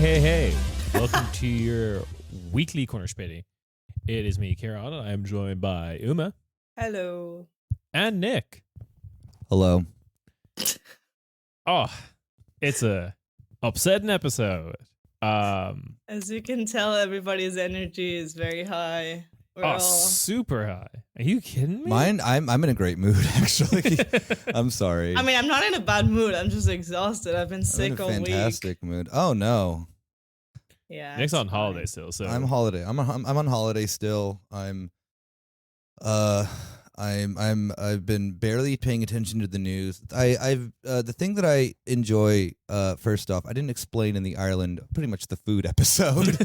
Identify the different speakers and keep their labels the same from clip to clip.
Speaker 1: Hey. Welcome to your weekly Corner Späti. It is me, Kieran, and I am joined by Uma.
Speaker 2: Hello.
Speaker 1: And Nick.
Speaker 3: Hello.
Speaker 1: Oh, it's a upsetting episode.
Speaker 2: As you can tell, everybody's energy is very high. We're all
Speaker 1: super high. Are you kidding me?
Speaker 3: Mine, I'm in a great mood, actually. I'm sorry.
Speaker 2: I mean, I'm not in a bad mood. I'm just exhausted. I've been sick all week.
Speaker 3: I'm in a fantastic mood. Oh no.
Speaker 2: Yeah.
Speaker 1: Nick's on holiday still, so
Speaker 3: I'm holiday. I'm on holiday still. I've been barely paying attention to the news. The thing that I enjoy, first off, I didn't explain in the Ireland, pretty much the food episode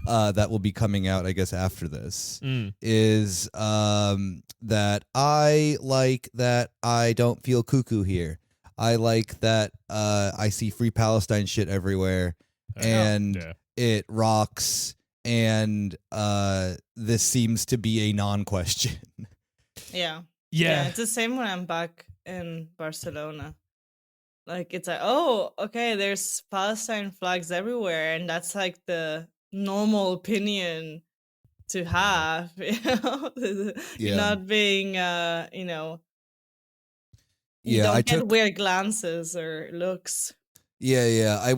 Speaker 3: that will be coming out, I guess, after this, is that I like that I don't feel cuckoo here. I like that I see free Palestine shit everywhere, and it rocks, and this seems to be a non-question.
Speaker 2: Yeah. It's the same when I'm back in Barcelona. Like, it's like, oh, okay, there's Palestine flags everywhere, and that's like the normal opinion to have, you know? You're not being, you don't get weird glances or looks.
Speaker 3: Yeah. I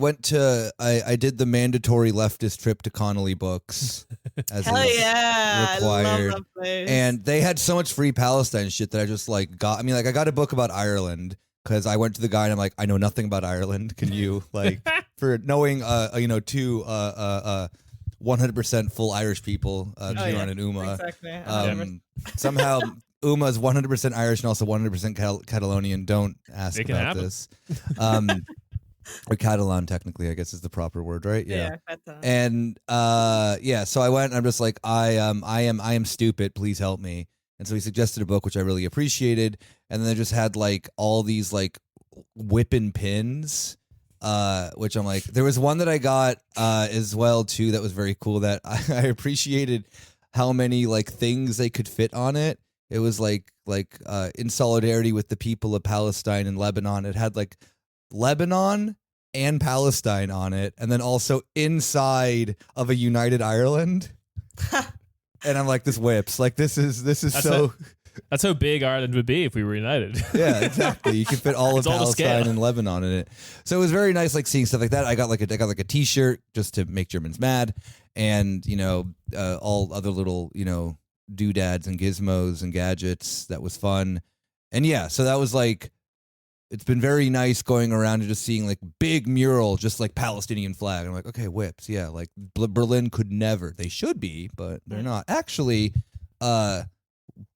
Speaker 3: did the mandatory leftist trip to Connolly Books. As
Speaker 2: Hell yeah.
Speaker 3: Required.
Speaker 2: I love that place.
Speaker 3: And they had so much free Palestine shit that I just got. I mean, I got a book about Ireland because I went to the guy and I'm like, I know nothing about Ireland. Can you, for knowing, two 100% full Irish people, Kieran and Uma.
Speaker 2: Exactly.
Speaker 3: Somehow Uma's 100% Irish and also 100% Catalonian. Don't ask about this. Or Catalan, technically, I guess is the proper word, right?
Speaker 2: Yeah.
Speaker 3: And so I went and I'm just like, I am stupid, please help me. And so he suggested a book which I really appreciated, and then they just had all these whipping pins, which I'm like, there was one that I got as well too that was very cool that I appreciated how many things they could fit on it. It was in solidarity with the people of Palestine and Lebanon. It had Lebanon and Palestine on it, and then also inside of a united Ireland. And I'm like, this whips. This is so.
Speaker 1: That's how big Ireland would be if we were united.
Speaker 3: Yeah, exactly. You can fit all of Palestine and Lebanon in it. So it was very nice, seeing stuff like that. I got a T-shirt just to make Germans mad, and all other little doodads and gizmos and gadgets. That was fun, and so that was it's been very nice going around and just seeing big mural, just Palestinian flag. I'm like, okay, whips. Yeah. Berlin could never, they should be, but they're not. Actually,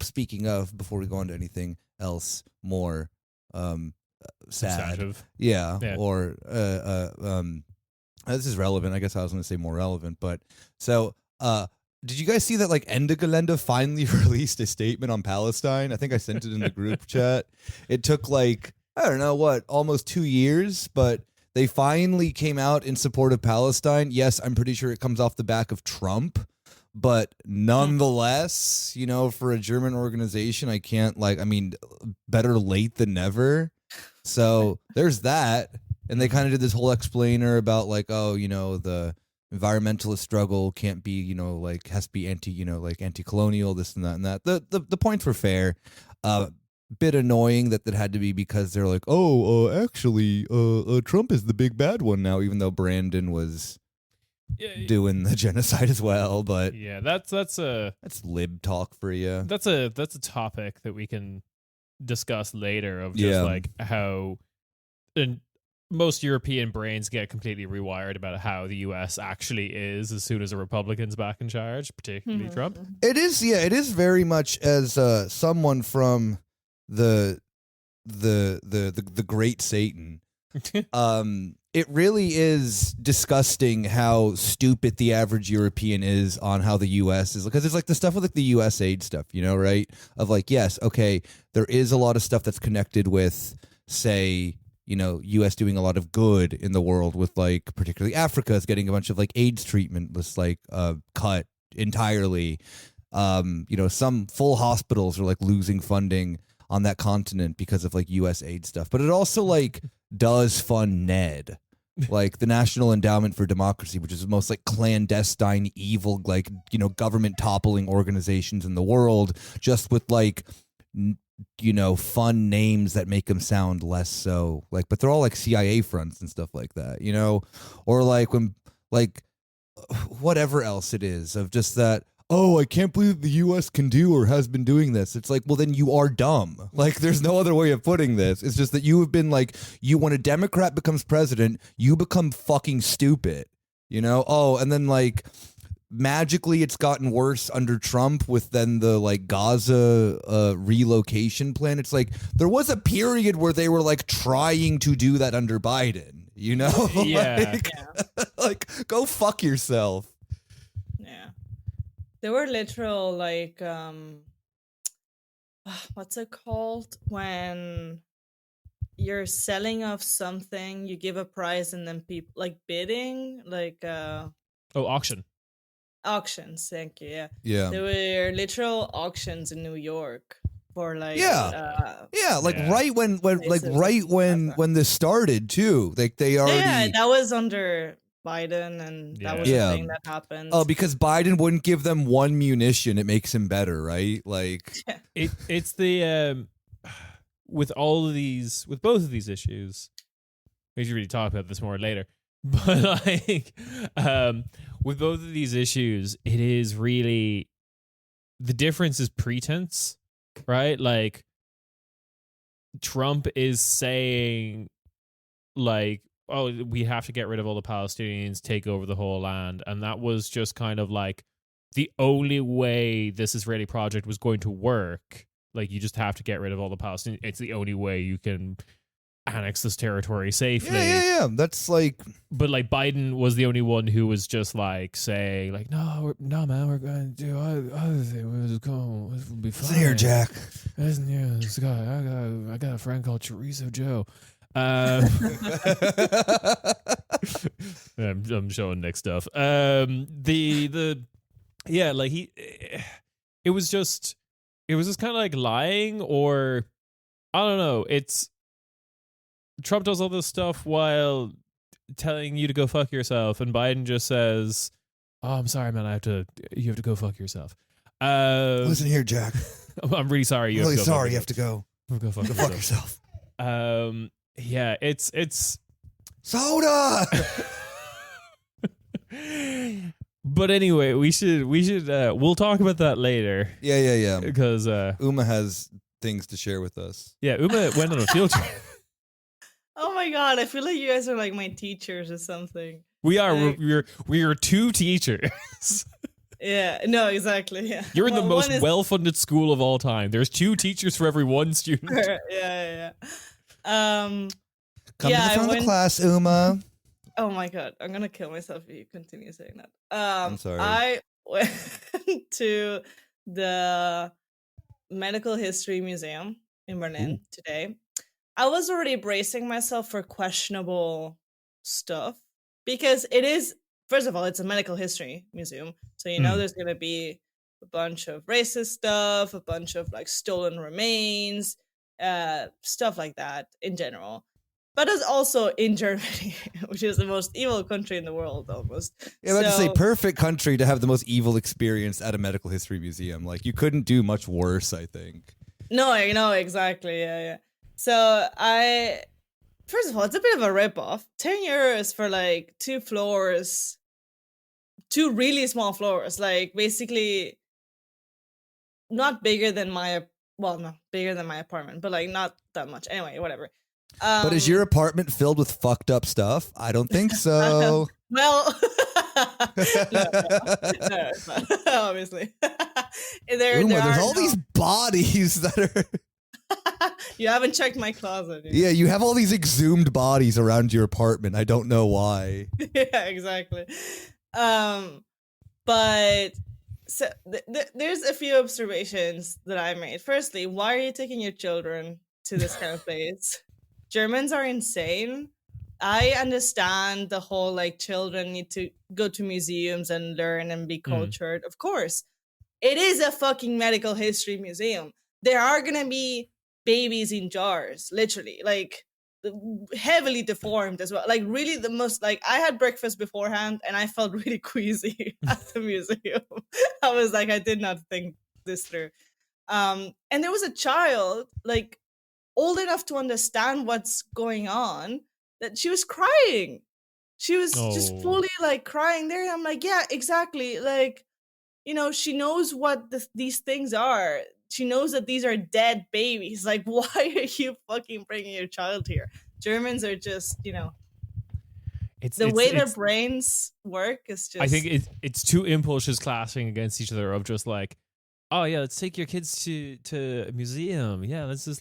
Speaker 3: speaking of, before we go on to anything else more, sad. Yeah. Or, this is relevant. I guess I was going to say more relevant, but so, did you guys see that Ende Gelände finally released a statement on Palestine? I think I sent it in the group chat. It took I don't know almost 2 years, but they finally came out in support of Palestine. Yes, I'm pretty sure it comes off the back of Trump, but nonetheless, for a German organization, I can't better late than never. So there's that. And they kind of did this whole explainer about the environmentalist struggle can't be, has to be anti-colonial, this and that and that. The points were fair. Bit annoying that had to be because they're actually Trump is the big bad one now, even though Brandon was doing the genocide as well. But
Speaker 1: that's
Speaker 3: lib talk for you.
Speaker 1: That's a topic that we can discuss later of just how most European brains get completely rewired about how the US actually is as soon as a Republican's back in charge, particularly Trump.
Speaker 3: It is very much as someone from the great Satan. It really is disgusting how stupid the average European is on how the U.S. is, because it's the stuff with the U.S. aid stuff, right? Of yes, okay, there is a lot of stuff that's connected with, say, U.S. doing a lot of good in the world with particularly Africa is getting a bunch of AIDS treatment that's cut entirely. Some full hospitals are losing funding on that continent because of U.S. aid stuff, but it also does fund Ned, like the National Endowment for Democracy, which is the most like clandestine, evil, like, you know, government toppling organizations in the world, just with like, you know, fun names that make them sound less so like, but they're all like CIA fronts and stuff like that, you know, or like when like whatever else it is of just that. Oh, I can't believe the U.S. can do or has been doing this. It's like, well, then you are dumb. Like, there's no other way of putting this. It's just that you have been like, when a Democrat becomes president, you become fucking stupid, you know? Oh, and then like magically it's gotten worse under Trump with then the like Gaza relocation plan. It's like there was a period where they were like trying to do that under Biden, you know?
Speaker 1: Yeah.
Speaker 3: Like, go fuck yourself.
Speaker 2: There were literal like what's it called when you're selling off something, you give a price and then people like bidding, like
Speaker 1: auction.
Speaker 2: Auctions, thank you. Yeah.
Speaker 3: Yeah.
Speaker 2: There were literal auctions in New York for like
Speaker 3: right when this started too. Like they already
Speaker 2: that was under Biden, and that was the thing that happened.
Speaker 3: Oh, because Biden wouldn't give them one munition, it makes him better, right? Like
Speaker 1: it's the with both of these issues, we should really talk about this more later. But like with both of these issues, it is really the difference is pretense, right? Like Trump is saying like, oh, we have to get rid of all the Palestinians, take over the whole land. And that was just kind of like the only way this Israeli project was going to work. Like, you just have to get rid of all the Palestinians. It's the only way you can annex this territory safely.
Speaker 3: Yeah. That's like...
Speaker 1: But, like, Biden was the only one who was just, like, saying, like, no, man, we're going to do other things. We'll be fine.
Speaker 3: Listen here, Jack.
Speaker 1: Listen here, this guy. I got a friend called Chorizo Joe. I'm showing Nick stuff. Like it was just kind of like lying, or I don't know. It's Trump does all this stuff while telling you to go fuck yourself, and Biden just says, "Oh, I'm sorry, man. You have to go fuck yourself."
Speaker 3: Listen here, Jack.
Speaker 1: I'm really sorry.
Speaker 3: You have to go.
Speaker 1: Go fuck
Speaker 3: yourself.
Speaker 1: Yeah, it's
Speaker 3: soda.
Speaker 1: But anyway, we should we'll talk about that later.
Speaker 3: Yeah.
Speaker 1: Because
Speaker 3: Uma has things to share with us.
Speaker 1: Yeah, Uma went on a field trip.
Speaker 2: Oh my god, I feel like you guys are like my teachers or something.
Speaker 1: We are. Like, we're two teachers.
Speaker 2: Yeah, no, exactly. Yeah.
Speaker 1: You're in the most well-funded school of all time. There's 2 teachers for every 1 student.
Speaker 2: Yeah.
Speaker 3: Come to the front of the class, Uma.
Speaker 2: Oh my god, I'm gonna kill myself if you continue saying that.
Speaker 3: I'm sorry.
Speaker 2: I went to the Medical History Museum in Berlin today. I was already bracing myself for questionable stuff because it is, first of all, it's a medical history museum, so you know there's gonna be a bunch of racist stuff, a bunch of like stolen remains, stuff like that in general. But it's also in Germany, which is the most evil country in the world, almost.
Speaker 3: Yeah, I was about to say, perfect country to have the most evil experience at a medical history museum. Like, you couldn't do much worse, I think.
Speaker 2: No, I know, exactly, yeah. So, first of all, it's a bit of a ripoff. 10 euros for, like, 2 floors, 2 really small floors, like, basically not bigger than my, bigger than my apartment, but, like, not that much. Anyway, whatever.
Speaker 3: But is your apartment filled with fucked up stuff? I don't think so.
Speaker 2: Well, no, obviously.
Speaker 3: There's all these bodies that are...
Speaker 2: You haven't checked my closet.
Speaker 3: Yeah, you have all these exhumed bodies around your apartment. I don't know why.
Speaker 2: Yeah, exactly. But so there's a few observations that I made. Firstly, why are you taking your children to this kind of place? Germans are insane. I understand the whole like children need to go to museums and learn and be cultured. Of course. It is a fucking medical history museum. There are going to be babies in jars, literally. Like heavily deformed as well. Like really the most, like I had breakfast beforehand and I felt really queasy at the museum. I was like, I did not think this through. And there was a child like old enough to understand what's going on that she was crying. She was just fully like crying there. And I'm like, yeah, exactly. Like, you know, she knows what these things are. She knows that these are dead babies. Like, why are you fucking bringing your child here? Germans are just, you know, the way their brains work is just...
Speaker 1: I think it's two impulses clashing against each other of just like, oh yeah, let's take your kids to a museum. Yeah, let's do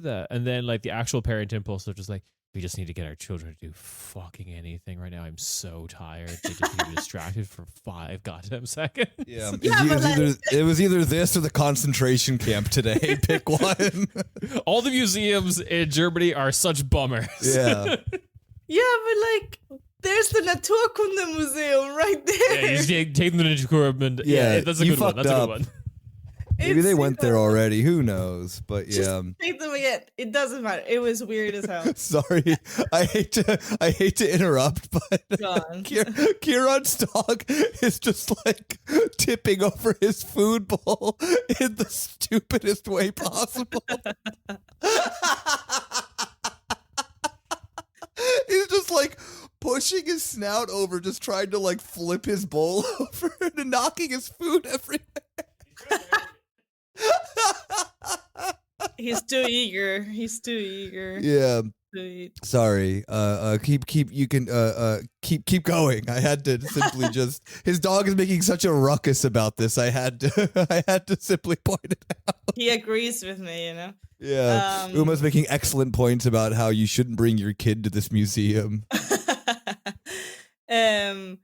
Speaker 1: that. And then like the actual parent impulse of just like, we just need to get our children to do fucking anything right now. I'm so tired. They just need to be distracted for 5 goddamn seconds.
Speaker 3: Yeah, it was either this or the concentration camp today. Pick one.
Speaker 1: All the museums in Germany are such bummers.
Speaker 3: Yeah.
Speaker 2: Yeah, but like, there's the Naturkunde Museum right there.
Speaker 1: Yeah, you take them to Naturkunde. Yeah, that's a good one. That's a good one.
Speaker 3: Maybe they went there already. Who knows? But yeah,
Speaker 2: just take them again. It doesn't matter. It was weird as hell.
Speaker 3: Sorry, I hate to interrupt, but Kieran's dog is just like tipping over his food bowl in the stupidest way possible. He's just like pushing his snout over, just trying to like flip his bowl over and knocking his food everywhere.
Speaker 2: He's too eager.
Speaker 3: Yeah. Sorry. Keep going. I had to simply just, his dog is making such a ruckus about this. I had to simply point it out.
Speaker 2: He agrees with me, you know.
Speaker 3: Yeah. Uma's making excellent points about how you shouldn't bring your kid to this museum.
Speaker 2: No, and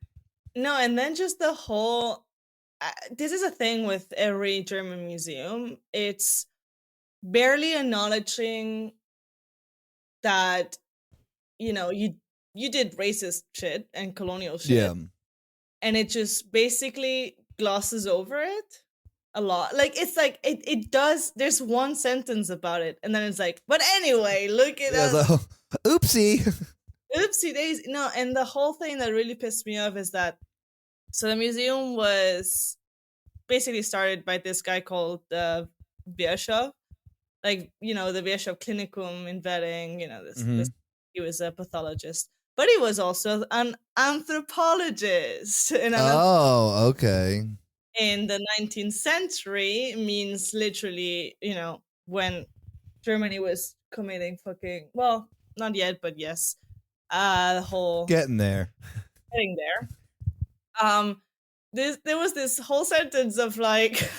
Speaker 2: then just the whole this is a thing with every German museum. It's barely acknowledging that, you know, you did racist shit and colonial shit.
Speaker 3: Yeah.
Speaker 2: And it just basically glosses over it a lot. Like, it's like, it does, there's one sentence about it, and then it's like, but anyway, look at us.
Speaker 3: Oopsie.
Speaker 2: Oopsie daisy. No, and the whole thing that really pissed me off is that, so the museum was basically started by this guy called Virchow. Like, you know, the Virchow Klinikum in Wedding, you know, this, he was a pathologist. But he was also an anthropologist. And
Speaker 3: okay.
Speaker 2: In the 19th century means literally, you know, when Germany was committing fucking, well, not yet, but yes. The whole...
Speaker 3: Getting there.
Speaker 2: There was this whole sentence of like...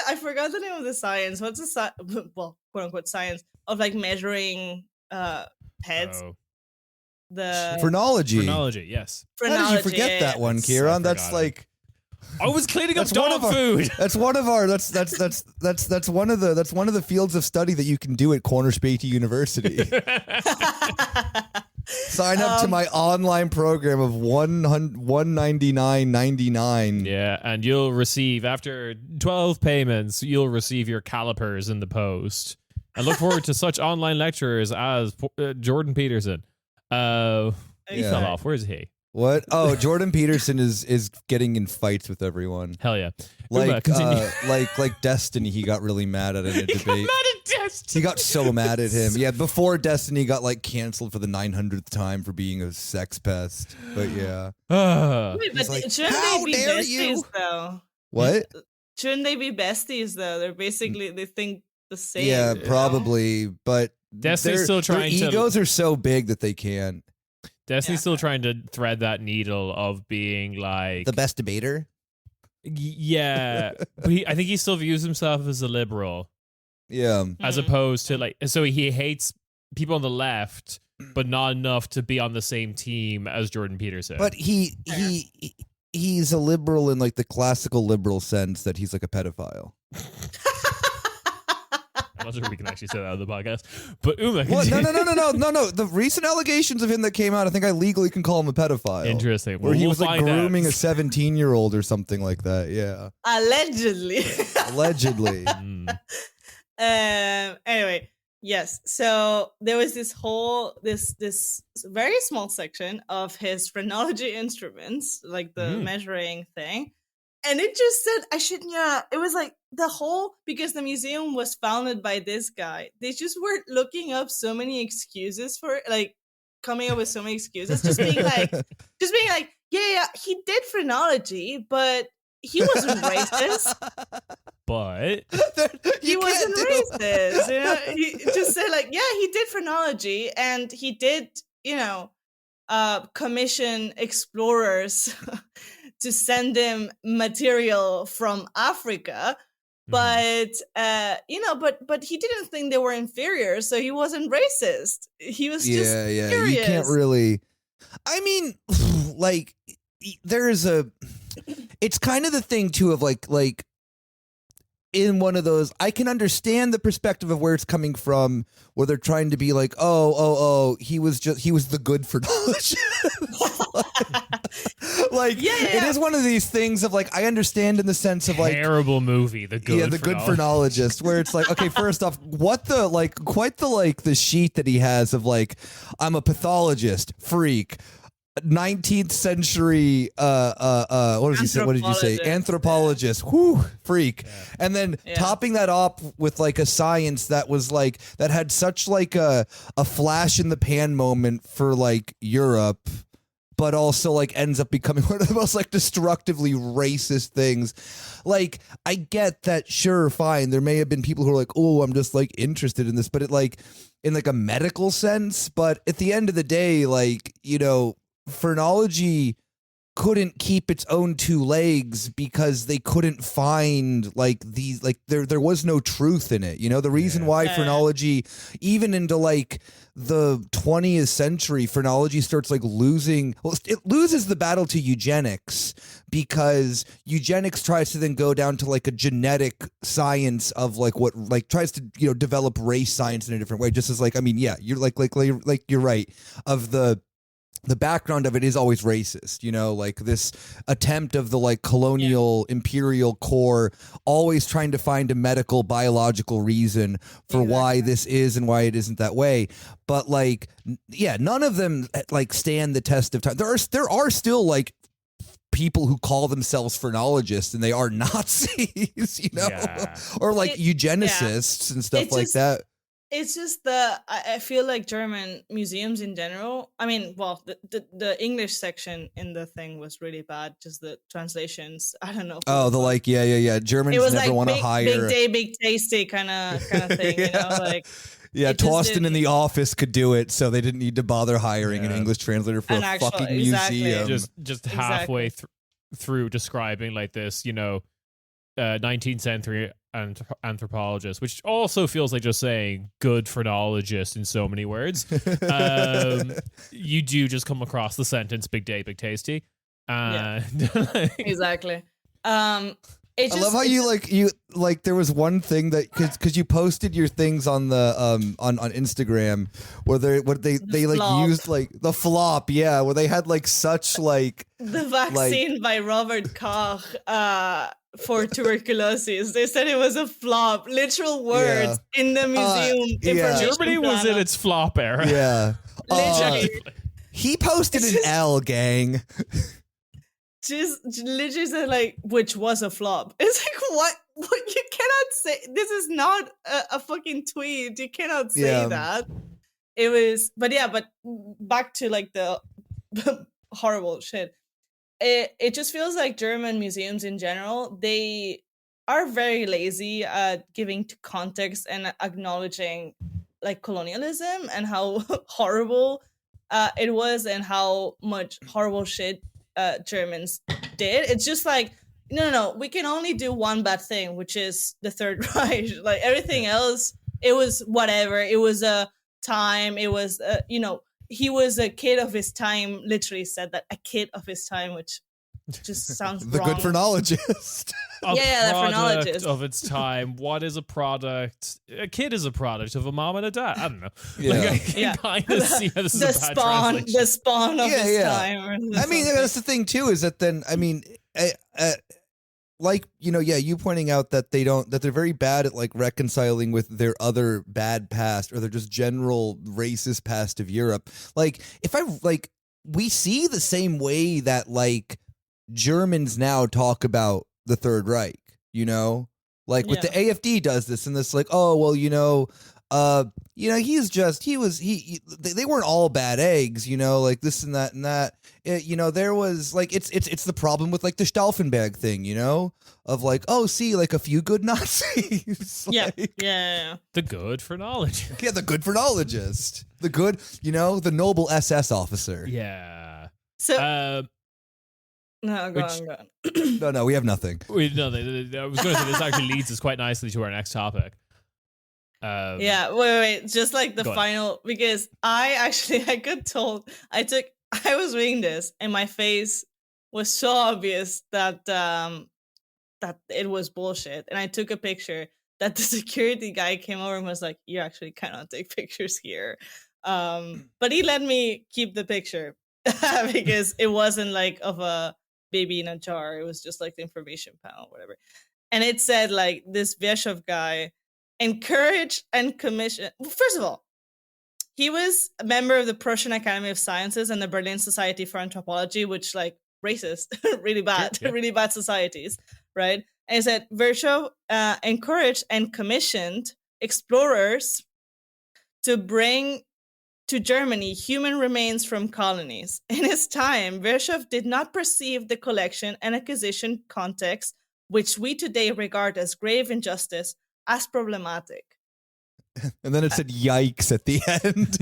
Speaker 2: I forgot the name of the science. What's the well, quote unquote science of like measuring heads?
Speaker 1: Oh.
Speaker 2: The
Speaker 3: phrenology,
Speaker 1: yes.
Speaker 3: How did you forget that one, Kieran? That's like
Speaker 1: I was cleaning up dog food.
Speaker 3: That's one of our that's one of the fields of study that you can do at Späti University. Sign up to my online program of $199.99.
Speaker 1: Yeah, and you'll receive, after 12 payments, you'll receive your calipers in the post. And look forward to such online lecturers as Jordan Peterson. He fell off. Where's he?
Speaker 3: What? Oh, Jordan Peterson is getting in fights with everyone.
Speaker 1: Hell yeah.
Speaker 3: Like Destiny, he got really mad at it in a debate. He got so mad at him. Yeah, before Destiny got like canceled for the 900th time for being a sex pest. But yeah.
Speaker 2: Wait, but like, shouldn't they be besties though?
Speaker 3: What?
Speaker 2: Shouldn't they be besties though? They're basically, they think the same.
Speaker 3: Yeah, probably.
Speaker 2: Know?
Speaker 3: But
Speaker 1: Destiny's still trying
Speaker 3: their egos are so big that they can't.
Speaker 1: Destiny's still trying to thread that needle of being like
Speaker 3: the best debater.
Speaker 1: Yeah, but I think he still views himself as a liberal.
Speaker 3: Yeah,
Speaker 1: as opposed to like, so he hates people on the left, but not enough to be on the same team as Jordan Peterson.
Speaker 3: But he's a liberal in like the classical liberal sense that he's like a pedophile.
Speaker 1: I'm not sure we can actually say that on the podcast. But Uma,
Speaker 3: no. The recent allegations of him that came out, I think I legally can call him a pedophile.
Speaker 1: Interesting.
Speaker 3: Where he was like grooming a 17-year-old or something like that. Yeah.
Speaker 2: Allegedly.
Speaker 3: Allegedly.
Speaker 2: Anyway, Yes. So there was this very small section of his phrenology instruments, like the measuring thing. And it just said, it was like because the museum was founded by this guy. They just were looking up so many excuses for it, like coming up with so many excuses, just being like, yeah, he did phrenology, but he wasn't racist.
Speaker 1: But
Speaker 2: he wasn't racist. You know? He just said like, yeah, he did phrenology and he did, commission explorers to send him material from Africa. But but he didn't think they were inferior, so he wasn't racist. He was just curious.
Speaker 3: You can't really. I mean, like there is it's kind of the thing too of like in one of those, I can understand the perspective of where it's coming from, where they're trying to be like, oh, he was the good phrenologist. It is one of these things of like, I understand in the sense of like
Speaker 1: terrible movie, the good
Speaker 3: phrenologist, where it's like, okay, first off, the sheet that he has of like, I'm a pathologist, freak, 19th century what did you say, anthropologist, freak, and then topping that up with like a science that was like that had such like a flash in the pan moment for like Europe, but also like ends up becoming one of the most like destructively racist things. Like, I get that, sure, fine, there may have been people who are like, oh, I'm just like interested in this, but it like in like a medical sense, but at the end of the day, like, phrenology couldn't keep its own two legs because they couldn't find like these, like there was no truth in it. The reason why phrenology, even into like the 20th century, phrenology starts like it loses the battle to eugenics, because eugenics tries to then go down to like a genetic science of like what like tries to develop race science in a different way, just as like, I mean, yeah, you're like you're right, of the background of it is always racist, like this attempt of the like colonial imperial core always trying to find a medical biological reason for why this is and why it isn't that way. But like, none of them like stand the test of time. There are still like people who call themselves phrenologists and they are Nazis, or like eugenicists and stuff like that.
Speaker 2: It's just I feel like German museums in general, I mean, well, the English section in the thing was really bad, just the translations, I don't know.
Speaker 3: Oh, the like, Germans never like want to hire.
Speaker 2: Big day, big tasty kind of thing, like.
Speaker 3: Yeah, Tostin in The Office could do it, so they didn't need to bother hiring an English translator for a fucking museum.
Speaker 1: Just halfway through describing like this, 19th century anthropologist, which also feels like just saying good phrenologist in so many words. You do just come across the sentence "big day, big tasty."
Speaker 2: Exactly.
Speaker 3: I love how you there was one thing that because you posted your things on the on Instagram where they like used like the flop, where they had like such like
Speaker 2: the vaccine by Robert Koch for tuberculosis. They said it was a flop, literal words in the museum.
Speaker 1: Germany was in its flop era.
Speaker 3: Yeah,
Speaker 2: literally.
Speaker 3: He posted an L, gang.
Speaker 2: Just literally said like, which was a flop. It's like, what you cannot say. This is not a fucking tweet. You cannot say that. It was, but back to like the horrible shit. It just feels like German museums in general, they are very lazy at giving context and acknowledging like colonialism and how horrible it was and how much horrible shit Germans did. It's just like, no, we can only do one bad thing, which is the Third Reich. Like everything else, it was whatever. It was a time. It was, he was a kid of his time. Literally said that, a kid of his time, which just sounds
Speaker 3: the
Speaker 2: wrong.
Speaker 3: Good phrenologist.
Speaker 2: The phrenologist
Speaker 1: of its time. What is a product? A kid is a product of a mom and a dad. I don't know.
Speaker 3: Yeah.
Speaker 1: I kind of see how this is a bad translation.
Speaker 2: The spawn of his time.
Speaker 3: I mean, that's the thing too. Is that then? I mean, like, you pointing out that they're very bad at like reconciling with their other bad past or their just general racist past of Europe. Like, we see the same way that like Germans now talk about the Third Reich, like with the AfD does this and this, like, oh, well, they weren't all bad eggs, like this and that and that. There was like, it's the problem with like the Stauffenberg thing, of like, oh, see, like a few good Nazis.
Speaker 2: Yeah.
Speaker 1: The good phrenologist.
Speaker 3: Yeah, the good phrenologist. The good, the noble SS officer.
Speaker 1: Yeah.
Speaker 2: So. No, go on.
Speaker 3: No, we have nothing.
Speaker 1: I was going to say this actually leads us quite nicely to our next topic.
Speaker 2: Wait. Just like the final, because I was reading this and my face was so obvious that that it was bullshit. And I took a picture that the security guy came over and was like, you actually cannot take pictures here. But he let me keep the picture because it wasn't like of a baby in a jar. It was just like the information panel, whatever. And it said like this Virchow guy encouraged and commissioned. Well, first of all, he was a member of the Prussian Academy of Sciences and the Berlin Society for Anthropology, which like racist, really bad, really bad societies, right? And he said Virchow encouraged and commissioned explorers to bring to Germany human remains from colonies. In his time, Virchow did not perceive the collection and acquisition context, which we today regard as grave injustice, as problematic.
Speaker 3: And then it said yikes at the end.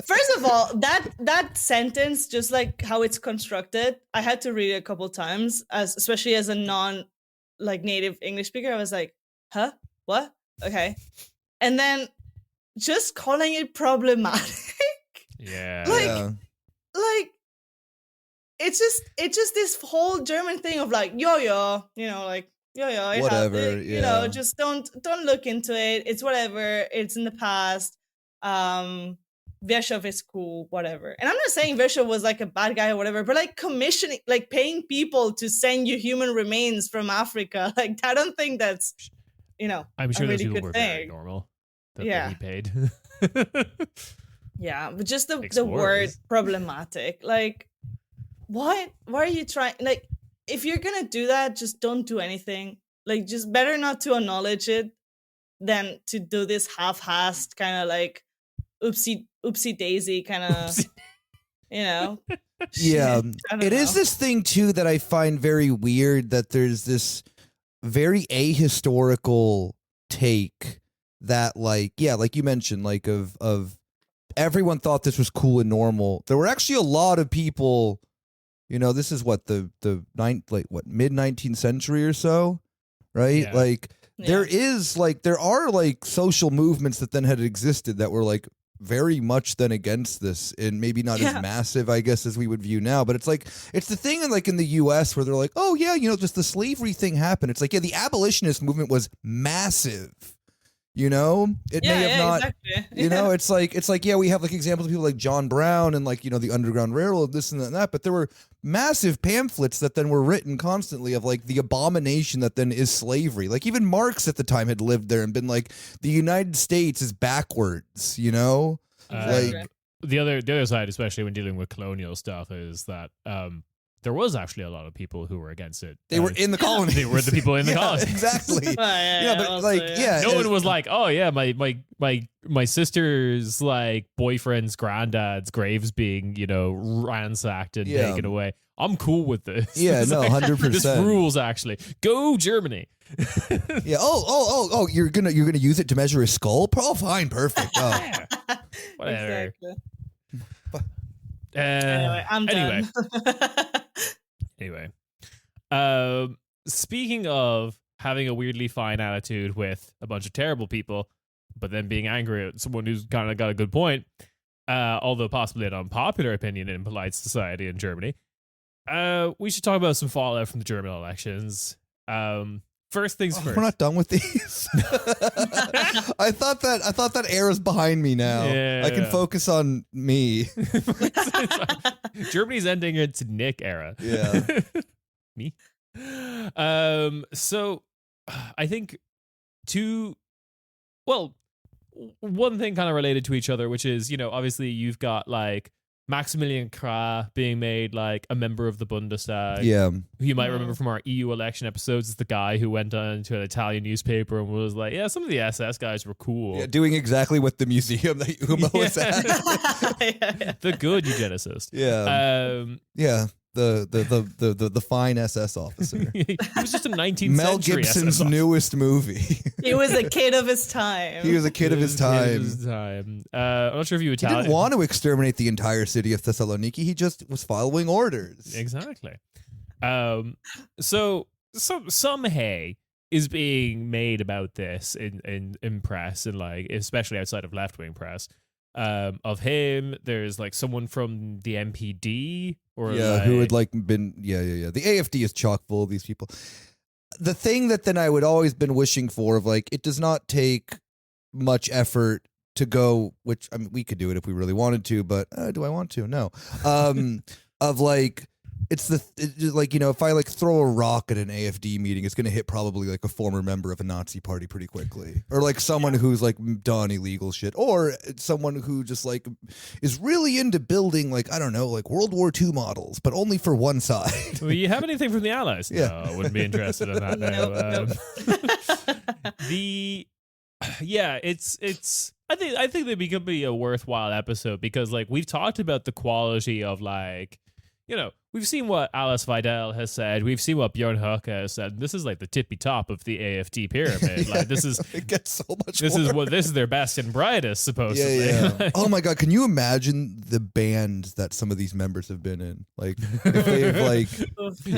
Speaker 2: First of all, that sentence, just like how it's constructed, I had to read it a couple times, especially as a non-native English speaker. I was like, huh? What? Okay. And then just calling it problematic.
Speaker 1: Yeah.
Speaker 2: Like it's just this whole German thing of like, yo, whatever, just don't look into it. It's whatever. It's in the past. Virchow is cool, whatever. And I'm not saying Virchow was like a bad guy or whatever, but like commissioning, like paying people to send you human remains from Africa, like I don't think that's,
Speaker 1: I'm sure
Speaker 2: a
Speaker 1: those
Speaker 2: really
Speaker 1: people
Speaker 2: good
Speaker 1: were
Speaker 2: thing.
Speaker 1: very normal. That he paid.
Speaker 2: Yeah, but just the word problematic. Like, what? Why are you trying? Like, if you're gonna do that, just don't do anything. Like, just better not to acknowledge it than to do this half-assed kind of like oopsie daisy kind of,
Speaker 3: Yeah, it is this thing too that I find very weird, that there's this very ahistorical take that like you mentioned, like of everyone thought this was cool and normal. There were actually a lot of people, this is what the mid 19th century or so, right?
Speaker 1: Yeah.
Speaker 3: Like there are like social movements that then had existed that were like very much then against this, and maybe not as massive, I guess, as we would view now. But it's like, it's the thing in the US where they're like, oh yeah, just the slavery thing happened. It's like, yeah, the abolitionist movement was massive. It may have not, exactly. it's like, yeah, we have like examples of people like John Brown and like, the Underground Railroad, this and that, but there were massive pamphlets that then were written constantly of like the abomination that then is slavery. Like even Marx at the time had lived there and been like, the United States is backwards,
Speaker 2: Exactly.
Speaker 1: Like the other side, especially when dealing with colonial stuff, is that there was actually a lot of people who were against it.
Speaker 3: They were in the colonies.
Speaker 1: They were the people in the colonies.
Speaker 3: Exactly.
Speaker 1: No one was like, oh yeah, my sister's like boyfriend's granddad's grave's being, ransacked and taken away. I'm cool with this.
Speaker 3: Yeah, no, 100%.
Speaker 1: This rules actually. Go Germany.
Speaker 3: Yeah. Oh! You're gonna use it to measure a skull? Oh, fine, perfect. Oh.
Speaker 1: Whatever.
Speaker 2: Exactly. Anyway, I'm done.
Speaker 1: Anyway, speaking of having a weirdly fine attitude with a bunch of terrible people, but then being angry at someone who's kind of got a good point, although possibly an unpopular opinion in polite society in Germany, we should talk about some fallout from the German elections. First things first.
Speaker 3: We're not done with these. I thought that era's behind me now.
Speaker 1: Yeah.
Speaker 3: I can focus on me.
Speaker 1: Germany's ending its Nick era.
Speaker 3: Yeah.
Speaker 1: Me? So I think one thing kind of related to each other, which is, obviously you've got like Maximilian Krah being made like a member of the Bundestag.
Speaker 3: Yeah.
Speaker 1: Who you might remember from our EU election episodes is the guy who went on to an Italian newspaper and was like, yeah, some of the SS guys were cool.
Speaker 3: Yeah, doing exactly what the museum that Uma was at.
Speaker 1: The good eugenicist.
Speaker 3: Yeah. Yeah. The fine SS officer.
Speaker 1: He was just a 19th
Speaker 3: Mel
Speaker 1: century
Speaker 3: Gibson's
Speaker 1: SS
Speaker 3: newest movie.
Speaker 2: He was a kid of his time.
Speaker 3: He was a kid of his time.
Speaker 1: I'm not sure if you Italian.
Speaker 3: He didn't want to exterminate the entire city of Thessaloniki. He just was following orders.
Speaker 1: Exactly. So some hay is being made about this in press and like especially outside of left wing press. Of him, there's like someone from the MPD or
Speaker 3: who had like been the AFD is chock full of these people. The thing that then I would always been wishing for of like it does not take much effort to go, which I mean we could do it if we really wanted to, but do I want to? No. Of like it's like, if I like throw a rock at an AFD meeting, it's going to hit probably like a former member of a Nazi party pretty quickly, or like someone who's like done illegal shit, or someone who just like is really into building like, I don't know, like World War II models, but only for one side.
Speaker 1: Well, you have anything from the Allies?
Speaker 3: Yeah.
Speaker 1: No, I wouldn't be interested in that. It's I think they could be a worthwhile episode because like we've talked about the quality of like, we've seen what Alice Vidal has said. We've seen what Björn Höcke has said. This is like the tippy top of the AFD pyramid. Like this is
Speaker 3: it gets so much.
Speaker 1: This
Speaker 3: more.
Speaker 1: this is their best and brightest, supposedly.
Speaker 3: Yeah. Oh my god, can you imagine the bands that some of these members have been in? Like if they've like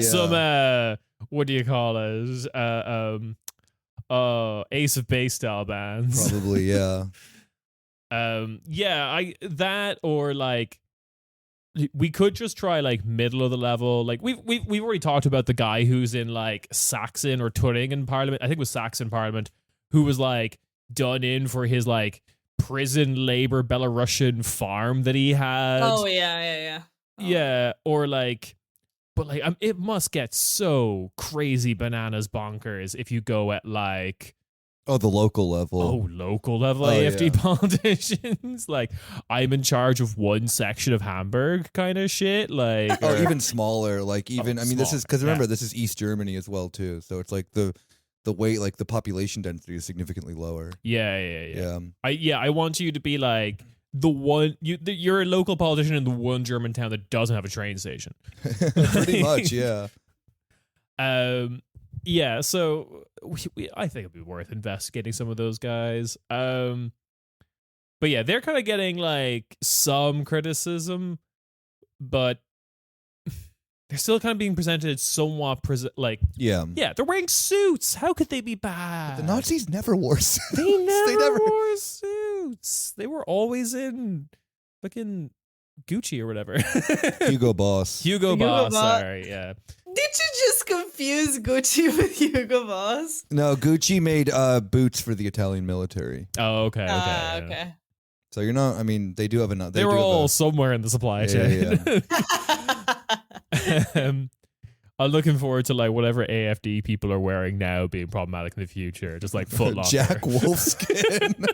Speaker 1: some what do you call it? Ace of Base style bands.
Speaker 3: Probably, yeah.
Speaker 1: That or like. We could just try like middle of the level. Like we've already talked about the guy who's in like Saxon or Turingen Parliament. I think it was Saxon Parliament, who was like done in for his like prison labor Belarusian farm that he had.
Speaker 2: Oh yeah.
Speaker 1: Yeah, or like, but like it must get so crazy bananas bonkers if you go at like.
Speaker 3: Oh, the local level.
Speaker 1: Oh, local level AFD politicians. Like, I'm in charge of one section of Hamburg kind of shit. Like,
Speaker 3: even smaller. Like, even, I mean, this is, because remember, this is East Germany as well, too. So it's like the weight, like the population density is significantly lower.
Speaker 1: Yeah. I want you to be like the one, you're a local politician in the one German town that doesn't have a train station.
Speaker 3: Pretty much, yeah.
Speaker 1: Yeah, so I think it'd be worth investigating some of those guys. But yeah, they're kind of getting like some criticism, but they're still kind of being presented somewhat
Speaker 3: yeah,
Speaker 1: they're wearing suits. How could they be bad?
Speaker 3: The Nazis never wore suits.
Speaker 1: They never wore suits. They were always in fucking Gucci or whatever.
Speaker 3: Hugo Boss.
Speaker 1: Hugo Boss. Sorry, yeah.
Speaker 2: Did you just confuse Gucci with Hugo Boss?
Speaker 3: No, Gucci made boots for the Italian military.
Speaker 1: Oh, okay.
Speaker 2: Okay.
Speaker 3: So you're not. I mean, they do have enough.
Speaker 1: They were all somewhere in the supply chain.
Speaker 3: Yeah.
Speaker 1: I'm looking forward to like whatever AFD people are wearing now being problematic in the future. Just like Foot Locker.
Speaker 3: Jack Wolfskin.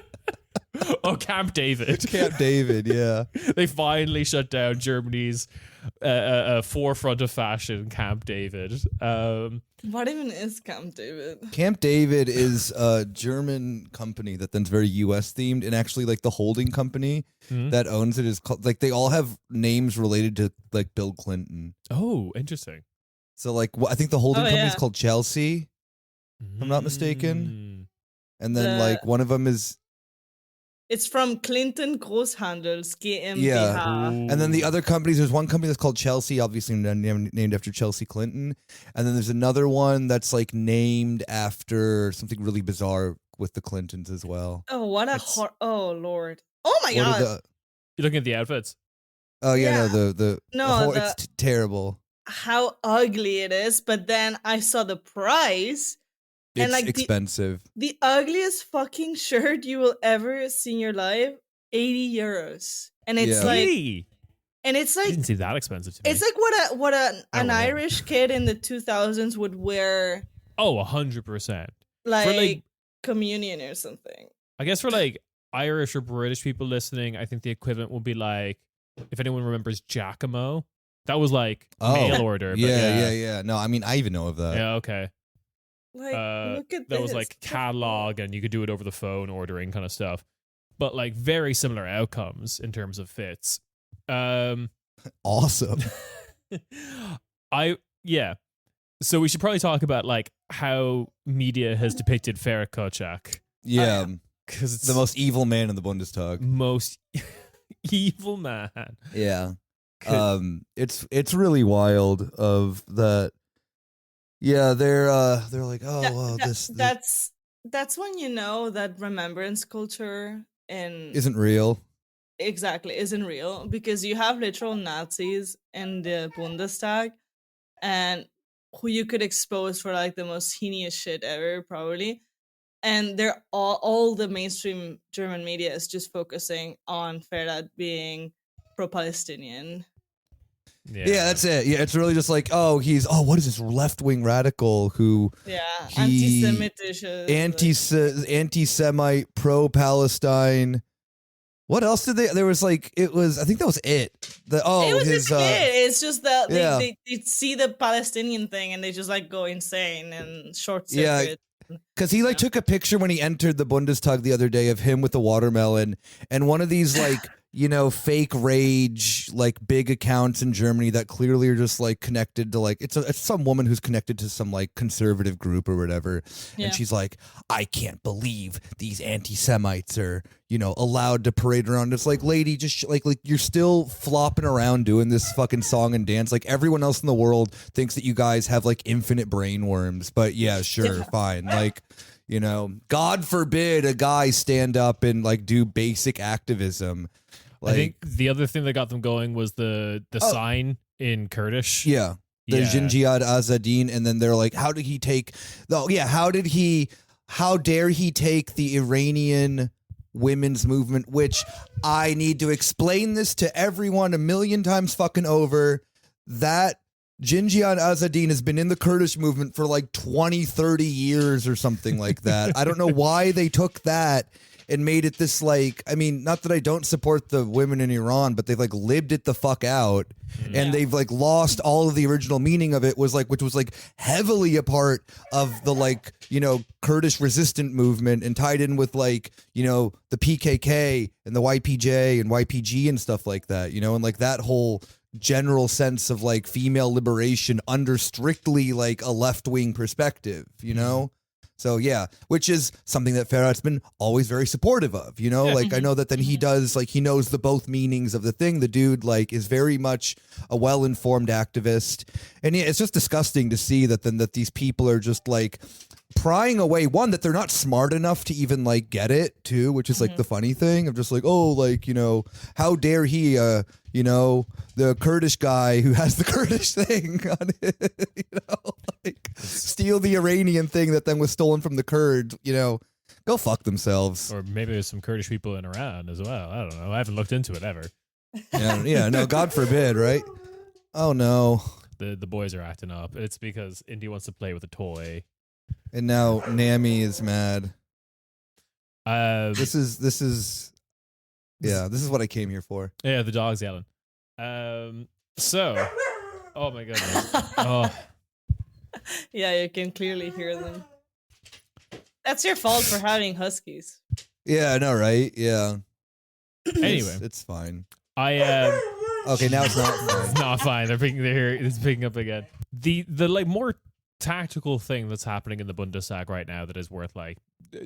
Speaker 1: Oh, Camp David.
Speaker 3: Camp David, yeah.
Speaker 1: They finally shut down Germany's forefront of fashion, Camp David.
Speaker 2: What even is Camp David?
Speaker 3: Camp David is a German company that then's very US themed, and actually like the holding company that owns it is called, like they all have names related to like Bill Clinton.
Speaker 1: Oh, interesting.
Speaker 3: So like I think the holding company is called Chelsea, if I'm not mistaken. And then like one of them is
Speaker 2: it's from Clinton Großhandels GmbH.
Speaker 3: Yeah. And then the other companies, there's one company that's called Chelsea, obviously named after Chelsea Clinton. And then there's another one that's like named after something really bizarre with the Clintons as well.
Speaker 2: Oh, what oh Lord. Oh my God.
Speaker 1: You're looking at the outfits.
Speaker 3: Oh yeah, no, it's terrible.
Speaker 2: How ugly it is, but then I saw the price.
Speaker 3: It's
Speaker 2: and like
Speaker 3: expensive.
Speaker 2: The ugliest fucking shirt you will ever see in your life, 80 euros. And it's like And it's
Speaker 1: I
Speaker 2: like
Speaker 1: didn't see that expensive to me.
Speaker 2: it's like what an Irish kid in the 2000s would wear.
Speaker 1: Oh, 100%.
Speaker 2: Like,
Speaker 1: for like
Speaker 2: communion or something.
Speaker 1: I guess for like Irish or British people listening, I think the equivalent would be like, if anyone remembers Giacomo, that was like mail order. But
Speaker 3: yeah. No, I mean, I even know of that.
Speaker 1: Yeah, okay.
Speaker 2: Like, look at
Speaker 1: that was like catalog, and you could do it over the phone, ordering kind of stuff. But like very similar outcomes in terms of fits.
Speaker 3: Awesome.
Speaker 1: So we should probably talk about like how media has depicted Ferenc Kocak.
Speaker 3: Yeah,
Speaker 1: because it's
Speaker 3: the most evil man in the Bundestag.
Speaker 1: Most evil man.
Speaker 3: Yeah. It's really wild of that. Yeah, they're like, oh,
Speaker 2: that's when you know that remembrance culture
Speaker 3: isn't real.
Speaker 2: Exactly, isn't real, because you have literal Nazis in the Bundestag, and who you could expose for like the most heinous shit ever, probably. And they're all the mainstream German media is just focusing on Ferhat being pro-Palestinian.
Speaker 3: Yeah, that's it. Yeah, it's really just like, what is this left-wing radical who?
Speaker 2: Yeah,
Speaker 3: anti-Semite, pro-Palestine. What else did they? There was like, it was. I think that was it.
Speaker 2: It was just it. It's just that they see the Palestinian thing and they just like go insane and short circuit.
Speaker 3: Yeah. Because he like took a picture when he entered the Bundestag the other day of him with a watermelon, and one of these like fake rage like big accounts in Germany that clearly are just like connected to like it's some woman who's connected to some like conservative group or whatever, and she's like, I can't believe these anti-Semites are allowed to parade around. It's like, lady, just like you're still flopping around doing this fucking song and dance like everyone else in the world thinks that you guys have like infinite brain worms. But yeah, sure, fine. Like, God forbid a guy stand up and like do basic activism. Like,
Speaker 1: I think the other thing that got them going was the sign in Kurdish.
Speaker 3: Yeah. The Jinjiyad Azadin, and then they're like, how dare he take the Iranian women's movement, which I need to explain this to everyone a million times fucking over, that Jinjiyad Azadin has been in the Kurdish movement for like 20, 30 years or something like that. I don't know why they took that and made it this like, I mean, not that I don't support the women in Iran, but they've like lived it the fuck out, and they've like lost all of the original meaning of it, which was like heavily a part of the like, Kurdish resistant movement, and tied in with like, the PKK and the YPJ and YPG and stuff like that, and like that whole general sense of like female liberation under strictly like a left-wing perspective, So yeah, which is something that Ferhat's been always very supportive of, like I know that then he does, like he knows the both meanings of the thing. The dude like is very much a well-informed activist, and yeah, it's just disgusting to see that these people are just like prying away, one, that they're not smart enough to even like get it too, which is like the funny thing of just like, how dare he the Kurdish guy who has the Kurdish thing on it, like steal the Iranian thing that then was stolen from the Kurds, go fuck themselves.
Speaker 1: Or maybe there's some Kurdish people in Iran as well. I don't know. I haven't looked into it ever.
Speaker 3: No, God forbid, right? Oh no.
Speaker 1: The boys are acting up. It's because Indy wants to play with a toy.
Speaker 3: And now Nami is mad. This is what I came here for.
Speaker 1: Yeah, the dog's yelling. So, oh my goodness. Oh.
Speaker 2: Yeah, you can clearly hear them. That's your fault for having huskies.
Speaker 3: Yeah, I know, right? Yeah.
Speaker 1: Anyway,
Speaker 3: it's fine.
Speaker 1: Okay,
Speaker 3: now it's not fine.
Speaker 1: It's not fine. It's picking up again. The like more tactical thing that's happening in the Bundestag right now that is worth like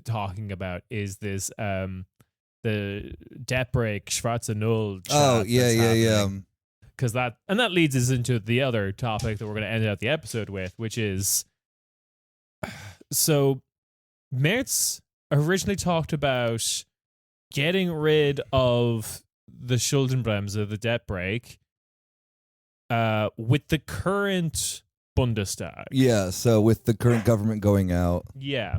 Speaker 1: talking about is this the debt break Schwarze Null chat.
Speaker 3: Oh yeah.
Speaker 1: Because that leads us into the other topic that we're going to end out the episode with, which is, so Merz originally talked about getting rid of the Schuldenbremse, the debt break, with the current Bundestag.
Speaker 3: Yeah, so with the current government going out.
Speaker 1: Yeah.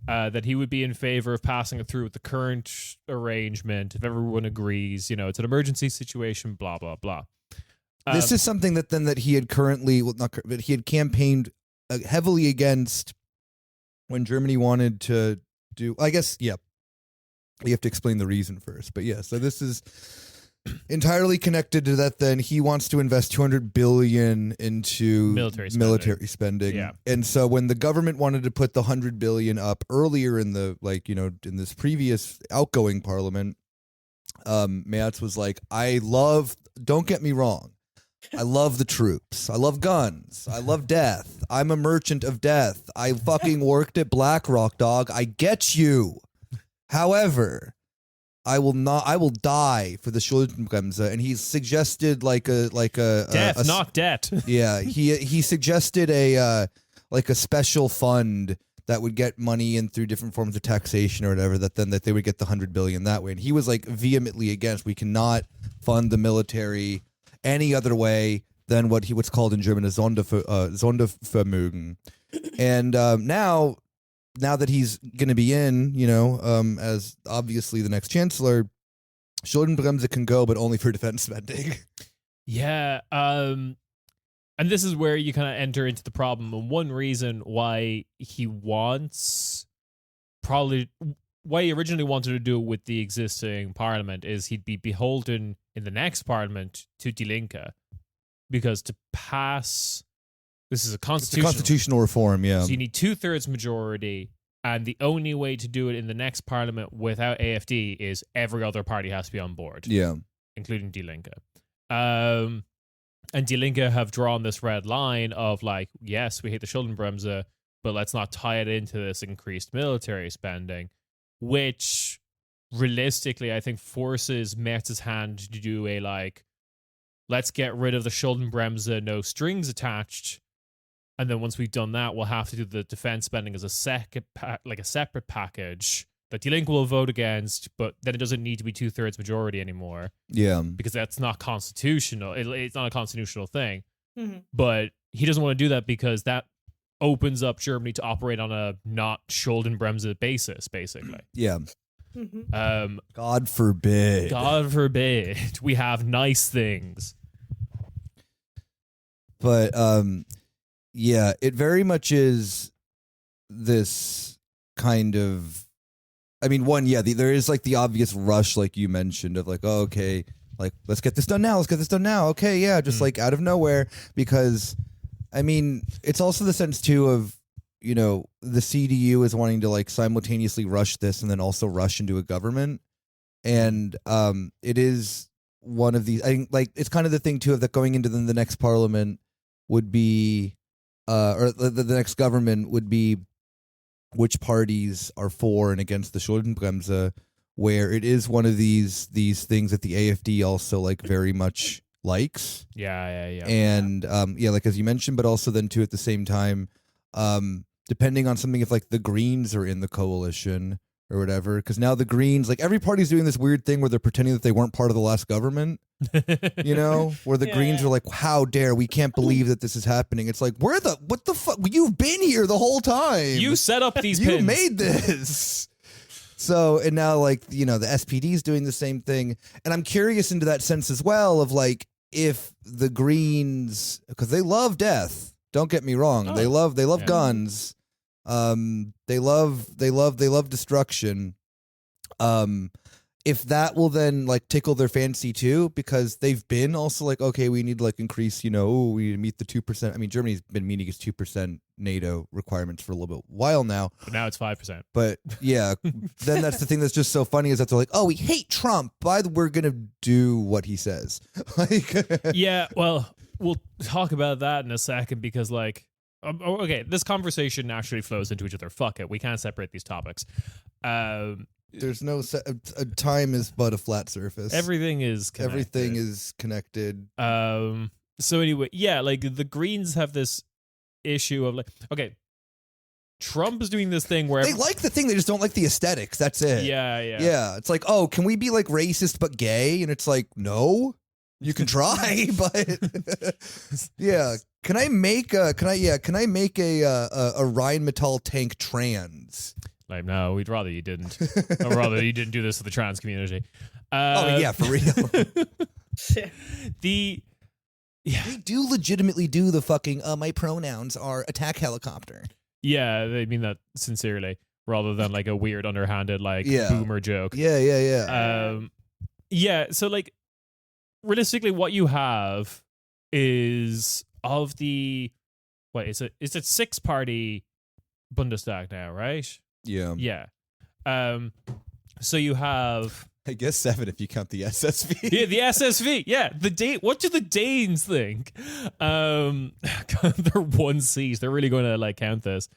Speaker 1: that he would be in favor of passing it through with the current arrangement if everyone agrees. It's an emergency situation. Blah blah blah.
Speaker 3: This is something that he had he had campaigned heavily against when Germany wanted to do. I guess you have to explain the reason first, but so this is entirely connected to that. Then he wants to invest $200 billion into military spending. And so when the government wanted to put the $100 billion up earlier in the in this previous outgoing parliament, Merz was like, don't get me wrong, I love the troops, I love guns, I love death, I'm a merchant of death, I fucking worked at BlackRock, dog, I get you. However, I will die for the Schuldenbremse, and he suggested
Speaker 1: death, not debt.
Speaker 3: Yeah, he suggested a special fund that would get money in through different forms of taxation or whatever. That they would get the $100 billion that way, and he was vehemently against. We cannot fund the military any other way than what's called in German a Sondervermögen. And now that he's going to be in, as obviously the next chancellor, Schuldenbremse can go, but only for defense spending.
Speaker 1: Yeah. And this is where you kind of enter into the problem. And one reason why he originally wanted to do it with the existing parliament is he'd be beholden in the next parliament to Die Linke, because to pass... This is a constitutional
Speaker 3: reform, yeah.
Speaker 1: So you need 2/3 majority, and the only way to do it in the next parliament without AfD is every other party has to be on board.
Speaker 3: Yeah.
Speaker 1: Including Die Linke. And Die Linke have drawn this red line of yes, we hate the Schuldenbremse, but let's not tie it into this increased military spending, which realistically I think forces Merz's hand to do let's get rid of the Schuldenbremse, no strings attached. And then once we've done that, we'll have to do the defense spending as a separate package that Die Linke will vote against, but then it doesn't need to be 2/3 majority anymore.
Speaker 3: Yeah.
Speaker 1: Because that's not constitutional. It's not a constitutional thing.
Speaker 2: Mm-hmm.
Speaker 1: But he doesn't want to do that because that opens up Germany to operate on a not Schuldenbremse basis, basically.
Speaker 3: Yeah.
Speaker 2: Mm-hmm.
Speaker 3: God forbid.
Speaker 1: God forbid. We have nice things.
Speaker 3: But, yeah, it very much is this kind of, there is there obvious rush, like you mentioned, of okay, let's get this done now. Okay, yeah, just out of nowhere, because, it's also the sense too of, the CDU is wanting to simultaneously rush this and then also rush into a government. And it is one of these, I think, it's kind of the thing too of that going into the next parliament would be, or the next government would be which parties are for and against the Schuldenbremse, where it is one of these things that the AfD also very much likes.
Speaker 1: Yeah.
Speaker 3: And as you mentioned, but also then too at the same time, depending on something if the Greens are in the coalition or whatever, because now the Greens, every party's doing this weird thing where they're pretending that they weren't part of the last government. Where the Greens are how dare, we can't believe that this is happening. It's what the fuck? You've been here the whole time.
Speaker 1: You set up these
Speaker 3: you
Speaker 1: pins.
Speaker 3: made this. So, and now the SPD's doing the same thing. And I'm curious into that sense as well of if the Greens, because they love death, don't get me wrong.
Speaker 1: Oh.
Speaker 3: They love guns. They love destruction. If that will then tickle their fancy too, because they've been also okay, we need to increase, we need to meet the 2%. Germany's been meeting its 2% NATO requirements for a little bit while now.
Speaker 1: But now it's 5%.
Speaker 3: But yeah, then that's the thing that's just so funny is that they're oh, we hate Trump, but we're gonna do what he says.
Speaker 1: Yeah, well, we'll talk about that in a second because okay, this conversation naturally flows into each other. Fuck it, we can't separate these topics.
Speaker 3: There's no time is but a flat surface.
Speaker 1: Everything is connected.
Speaker 3: Everything is connected.
Speaker 1: So anyway, yeah, the Greens have this issue of okay, Trump is doing this thing where
Speaker 3: they like the thing, they just don't like the aesthetics. That's it.
Speaker 1: Yeah.
Speaker 3: It's oh, can we be racist but gay? And it's no. You can try, but yeah. Can I make a Rheinmetall tank trans?
Speaker 1: Like, no, we'd rather you didn't. Or rather you didn't do this to the trans community.
Speaker 3: Oh yeah, for real.
Speaker 1: They
Speaker 3: do legitimately do the fucking my pronouns are attack helicopter.
Speaker 1: Yeah, they mean that sincerely, rather than like a weird underhanded like boomer joke.
Speaker 3: Yeah.
Speaker 1: Yeah, so like realistically what you have is of the it's a 6-party Bundestag now, right?
Speaker 3: Yeah.
Speaker 1: Yeah. So you have,
Speaker 3: I guess 7 if you count the SSV.
Speaker 1: Yeah, the SSV. Yeah, what do the Danes think? They're 1 seat. They're really going to like count this.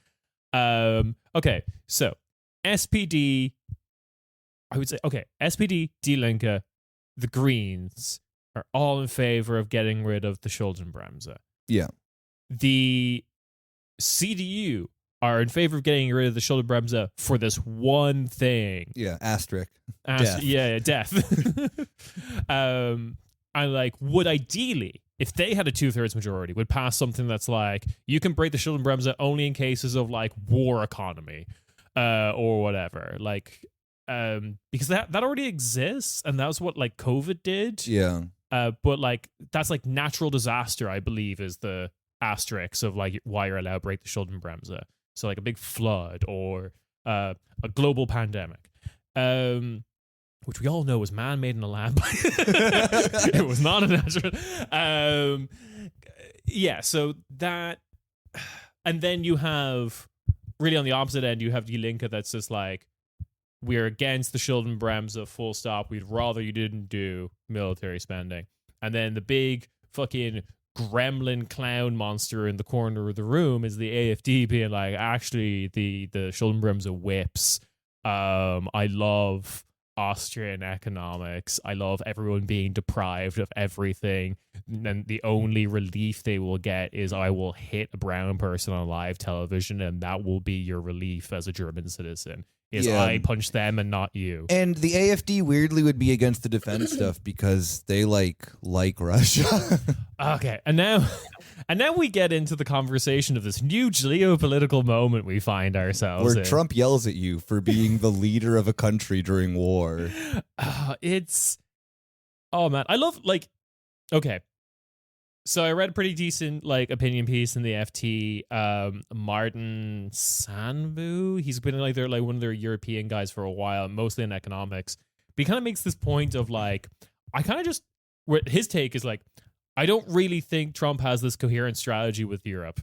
Speaker 1: Okay, so SPD. I would say SPD, Die Linke, the Greens are all in favor of getting rid of the Schuldenbremse.
Speaker 3: Yeah.
Speaker 1: The CDU are in favor of getting rid of the Schuldenbremse for this one thing.
Speaker 3: Yeah, asterisk.
Speaker 1: Death. Yeah, death. And like, would ideally, if they had a 2/3 majority, would pass something that's like, you can break the Schuldenbremse only in cases of like war economy, or whatever. Like, because that already exists, and that was what like COVID did.
Speaker 3: Yeah.
Speaker 1: But like that's like natural disaster, I believe, is the asterisk of like why you're allowed to break the Schuldenbremse. So like a big flood or a global pandemic, which we all know was man-made in a lab. It was not a natural. Yeah, so that, and then you have really on the opposite end, you have Die Linke that's just like, we're against the Schuldenbremse, full stop. We'd rather you didn't do military spending. And then the big fucking gremlin clown monster in the corner of the room is the AFD being like, actually, the Schuldenbremse whips. I love Austrian economics. I love everyone being deprived of everything. And the only relief they will get is I will hit a brown person on live television, and that will be your relief as a German citizen. Is I punch them and not you.
Speaker 3: And the AFD weirdly would be against the defense stuff because they like Russia.
Speaker 1: Okay, and now we get into the conversation of this new geopolitical moment we find ourselves
Speaker 3: where
Speaker 1: in.
Speaker 3: Trump yells at you for being the leader of a country during war.
Speaker 1: Oh man, I love okay. So I read a pretty decent like opinion piece in the FT. Martin Sanvu, he's been like they're like one of their European guys for a while, mostly in economics. But he kind of makes this point of like, I kind of just his take is like, I don't really think Trump has this coherent strategy with Europe,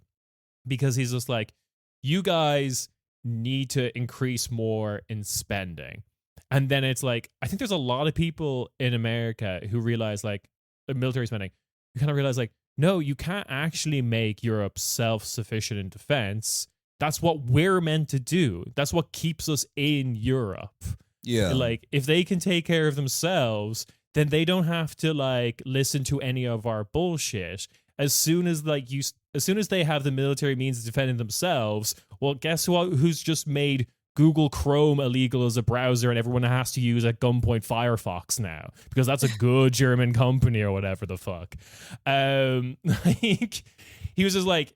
Speaker 1: because he's just like, you guys need to increase more in spending. And then it's like, I think there's a lot of people in America who realize like military spending. You kind of realize like, no, you can't actually make Europe self-sufficient in defense. That's what we're meant to do. That's what keeps us in Europe.
Speaker 3: Yeah.
Speaker 1: Like, if they can take care of themselves, then they don't have to like listen to any of our bullshit. As soon as they have the military means of defending themselves, well, guess who's just made Google Chrome illegal as a browser, and everyone has to use at gunpoint Firefox now because that's a good German company or whatever the fuck. Like, he was just like,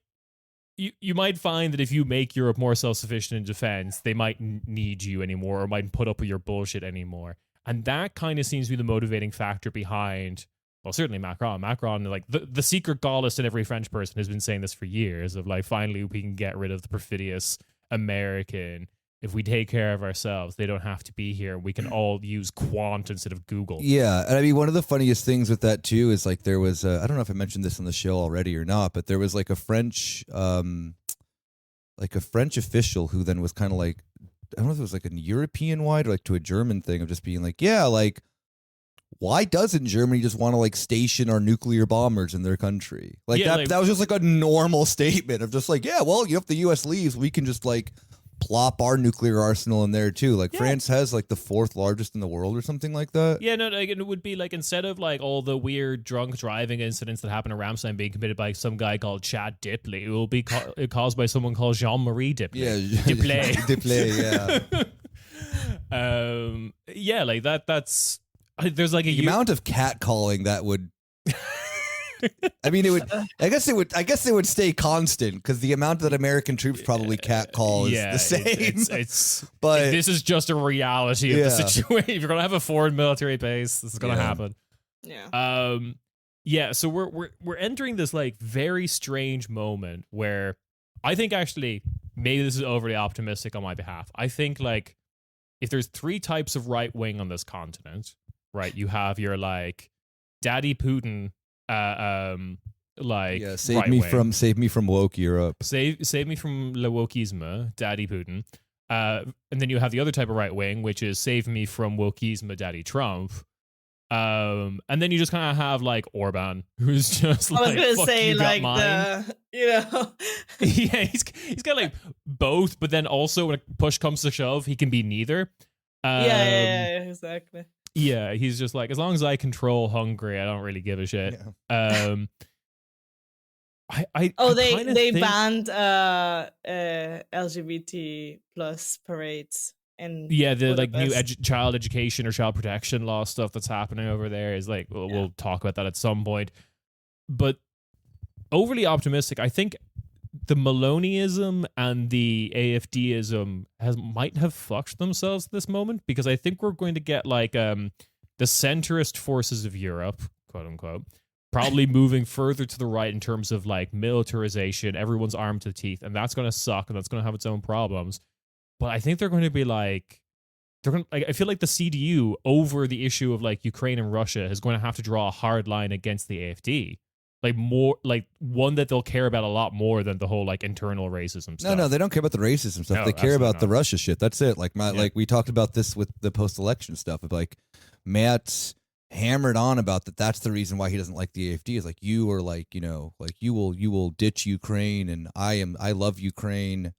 Speaker 1: you might find that if you make Europe more self-sufficient in defense, they might need you anymore or might put up with your bullshit anymore. And that kind of seems to be the motivating factor behind, well, certainly Macron. Macron, like the secret Gaullist in every French person has been saying this for years of like, finally we can get rid of the perfidious American. If we take care of ourselves, they don't have to be here. We can all use Quant instead of Google.
Speaker 3: Yeah, and I mean, one of the funniest things with that too is like there was I don't know if I mentioned this on the show already or not, but there was like a French official who then was kind of like, I don't know if it was like a European wide or like to a German thing of just being like, yeah, like, why doesn't Germany just want to like station our nuclear bombers in their country? Like that was just like a normal statement of just like, yeah, well, if the US leaves, we can just like plop our nuclear arsenal in there too. Like France has like the 4th largest in the world or something like that.
Speaker 1: Yeah, no, like it would be like, instead of like all the weird drunk driving incidents that happen in Ramstein being committed by some guy called Chad Dipley, it will be caused by someone called Jean-Marie Dipley.
Speaker 3: Yeah,
Speaker 1: Dipley.
Speaker 3: Dipley,
Speaker 1: yeah. Yeah, like that's there's like
Speaker 3: the amount of catcalling that would I mean, it would. I guess it would stay constant because the amount that American troops probably catcall is the same.
Speaker 1: But this is just a reality of the situation. If you're gonna have a foreign military base, this is gonna happen.
Speaker 2: Yeah.
Speaker 1: Yeah. So we're entering this like very strange moment where I think actually maybe this is overly optimistic on my behalf. I think like if there's 3 types of right wing on this continent, right? You have your like Daddy Putin, like
Speaker 3: save me from woke Europe.
Speaker 1: Save me from le wokeisme, Daddy Putin. And then you have the other type of right wing, which is save me from wokeisme, Daddy Trump. And then you just kind of have like Orban, who's just like,
Speaker 2: I was gonna say like
Speaker 1: yeah, he's got like both, but then also when push comes to shove, he can be neither.
Speaker 2: Yeah, exactly.
Speaker 1: Yeah, he's just like, as long as I control Hungary, I don't really give a shit. Yeah.
Speaker 2: They banned LGBT plus parades. And
Speaker 1: the like new child education or child protection law stuff that's happening over there is like we'll talk about that at some point. But overly optimistic, I think the Maloneyism and the AFDism might have fucked themselves at this moment, because I think we're going to get like the centrist forces of Europe, quote unquote, probably moving further to the right in terms of like militarization. Everyone's armed to the teeth, and that's going to suck, and that's going to have its own problems. But I think they're going to be like, I feel like the CDU over the issue of like Ukraine and Russia is going to have to draw a hard line against the AfD. Like more, like one that they'll care about a lot more than the whole like internal racism stuff.
Speaker 3: No, they don't care about the racism stuff. They care about the Russia shit. That's it. Like like we talked about this with the post-election stuff of like Matt's hammered on about that. That's the reason why he doesn't like the AfD, is like, you are like, like you will ditch Ukraine, and I love Ukraine.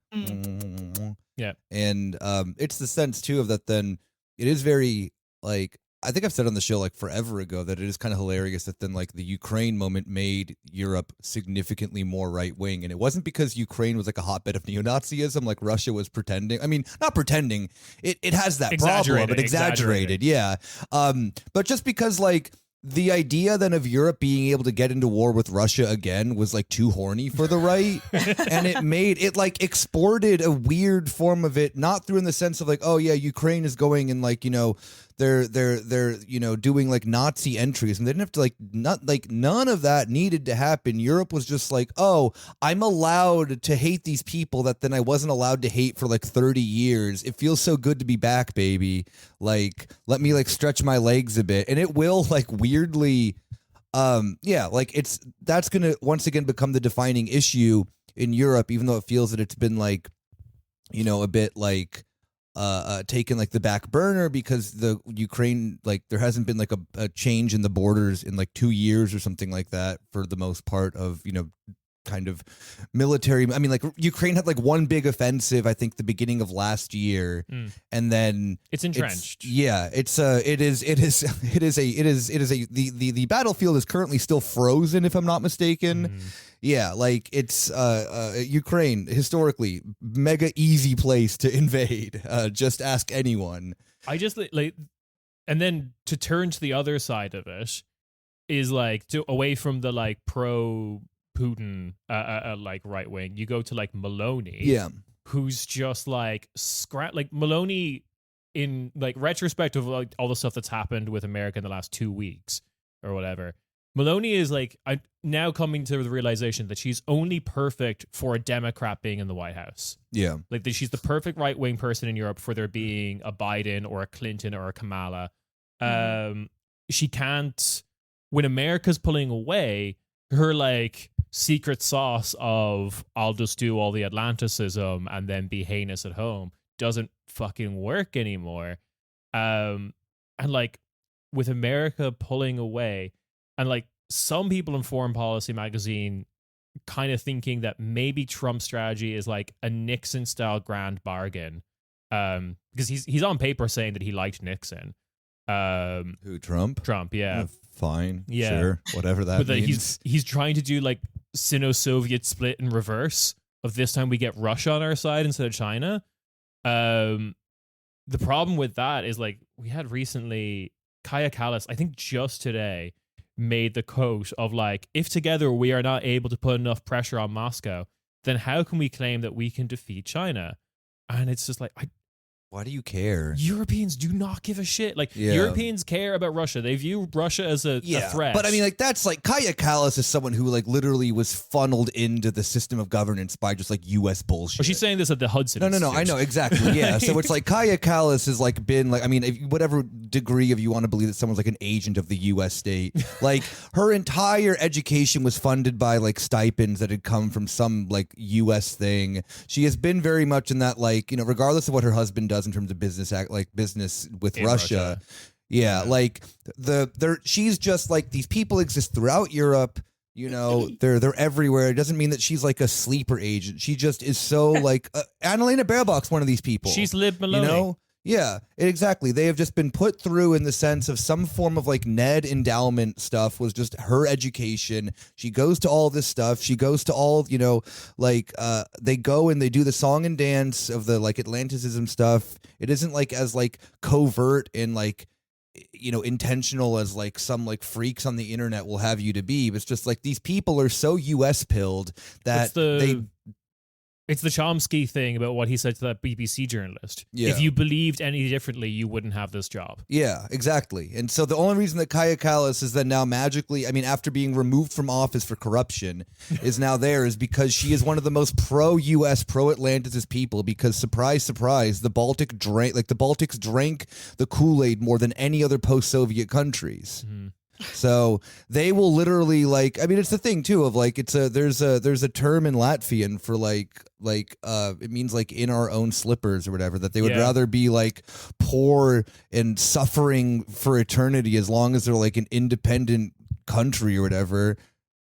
Speaker 1: Yeah.
Speaker 3: And it's the sense too of that. Then it is very like, I think I've said on the show like forever ago that it is kind of hilarious that then like the Ukraine moment made Europe significantly more right wing, and it wasn't because Ukraine was like a hotbed of neo-Nazism like Russia was pretending. I mean, not pretending. It has that problem, but exaggerated. Yeah. But just because like the idea then of Europe being able to get into war with Russia again was like too horny for the right. And it made it like exported a weird form of it, not through in the sense of like, oh yeah, Ukraine is going and like, they're doing like Nazi entries, and they didn't have to like, not like, none of that needed to happen. Europe was just like, oh, I'm allowed to hate these people that then I wasn't allowed to hate for like 30 years. It feels so good to be back, baby. Like, let me like stretch my legs a bit. And it will like weirdly, like that's going to once again become the defining issue in Europe, even though it feels that it's been like, a bit like, taken like the back burner because the Ukraine, like there hasn't been like a change in the borders in like 2 years or something like that for the most part of, kind of military. I mean, like Ukraine had like one big offensive, I think the beginning of last year, and then
Speaker 1: it's entrenched.
Speaker 3: The battlefield is currently still frozen, if I'm not mistaken. Yeah, like it's Ukraine historically mega easy place to invade. Just ask anyone.
Speaker 1: I just like, and then to turn to the other side of it is like away from the like pro Putin like right wing. You go to like Maloney, who's just like like Maloney in like retrospect of like all the stuff that's happened with America in the last 2 weeks or whatever. Maloney is like, I'm now coming to the realization that she's only perfect for a Democrat being in the White House.
Speaker 3: Yeah.
Speaker 1: Like that she's the perfect right-wing person in Europe for there being a Biden or a Clinton or a Kamala. She can't, when America's pulling away, her like secret sauce of I'll just do all the Atlanticism and then be heinous at home doesn't fucking work anymore. And like with America pulling away, and like some people in Foreign Policy magazine kind of thinking that maybe Trump's strategy is like a Nixon style grand bargain. Because he's on paper saying that he liked Nixon.
Speaker 3: Who, Trump?
Speaker 1: Trump, yeah.
Speaker 3: Fine. Yeah. Sure. Whatever that means.
Speaker 1: He's trying to do like Sino-Soviet split in reverse of this time we get Russia on our side instead of China. The problem with that is like we had recently Kaya Kallas, I think just today, made the quote of like, if together we are not able to put enough pressure on Moscow, then how can we claim that we can defeat China? And it's just like,
Speaker 3: why do you care?
Speaker 1: Europeans do not give a shit. Like, Europeans care about Russia. They view Russia as a threat.
Speaker 3: But I mean, like, that's like Kaya Kallas is someone who like literally was funneled into the system of governance by just like U.S. bullshit.
Speaker 1: Well, she's saying this at the Hudson.
Speaker 3: No, I know exactly. Yeah, so it's like Kaya Kallas has like been like, I mean, if, whatever degree of you want to believe that someone's like an agent of the U.S. state, like her entire education was funded by like stipends that had come from some like U.S. thing. She has been very much in that, like, you know, regardless of what her husband does in terms of business with Russia. Yeah, like she's just like, these people exist throughout Europe. You know, they're everywhere. It doesn't mean that she's like a sleeper agent. She just is so like Annalena Baerbock's one of these people.
Speaker 1: She's Liv Maloney.
Speaker 3: You know? Yeah, exactly. They have just been put through in the sense of some form of like Ned endowment stuff was just her education. She goes to all this stuff. She goes to all, you know, like they go and they do the song and dance of the like Atlanticism stuff. It isn't like as like covert and like, you know, intentional as like some like freaks on the internet will have you to be. But it's just like these people are so US pilled that
Speaker 1: It's the Chomsky thing about what he said to that BBC journalist.
Speaker 3: Yeah.
Speaker 1: If you believed any differently, you wouldn't have this job.
Speaker 3: Yeah, exactly. And so the only reason that Kaya Kallas is then now magically, I mean, after being removed from office for corruption, is now there is because she is one of the most pro-US, pro-Atlanticist people because, surprise, surprise, the Baltics drank the Kool-Aid more than any other post-Soviet countries. Mm-hmm. So they will literally like, I mean, it's the thing too of like, there's a term in Latvian for like it means like in our own slippers or whatever, that they would rather be like poor and suffering for eternity as long as they're like an independent country or whatever.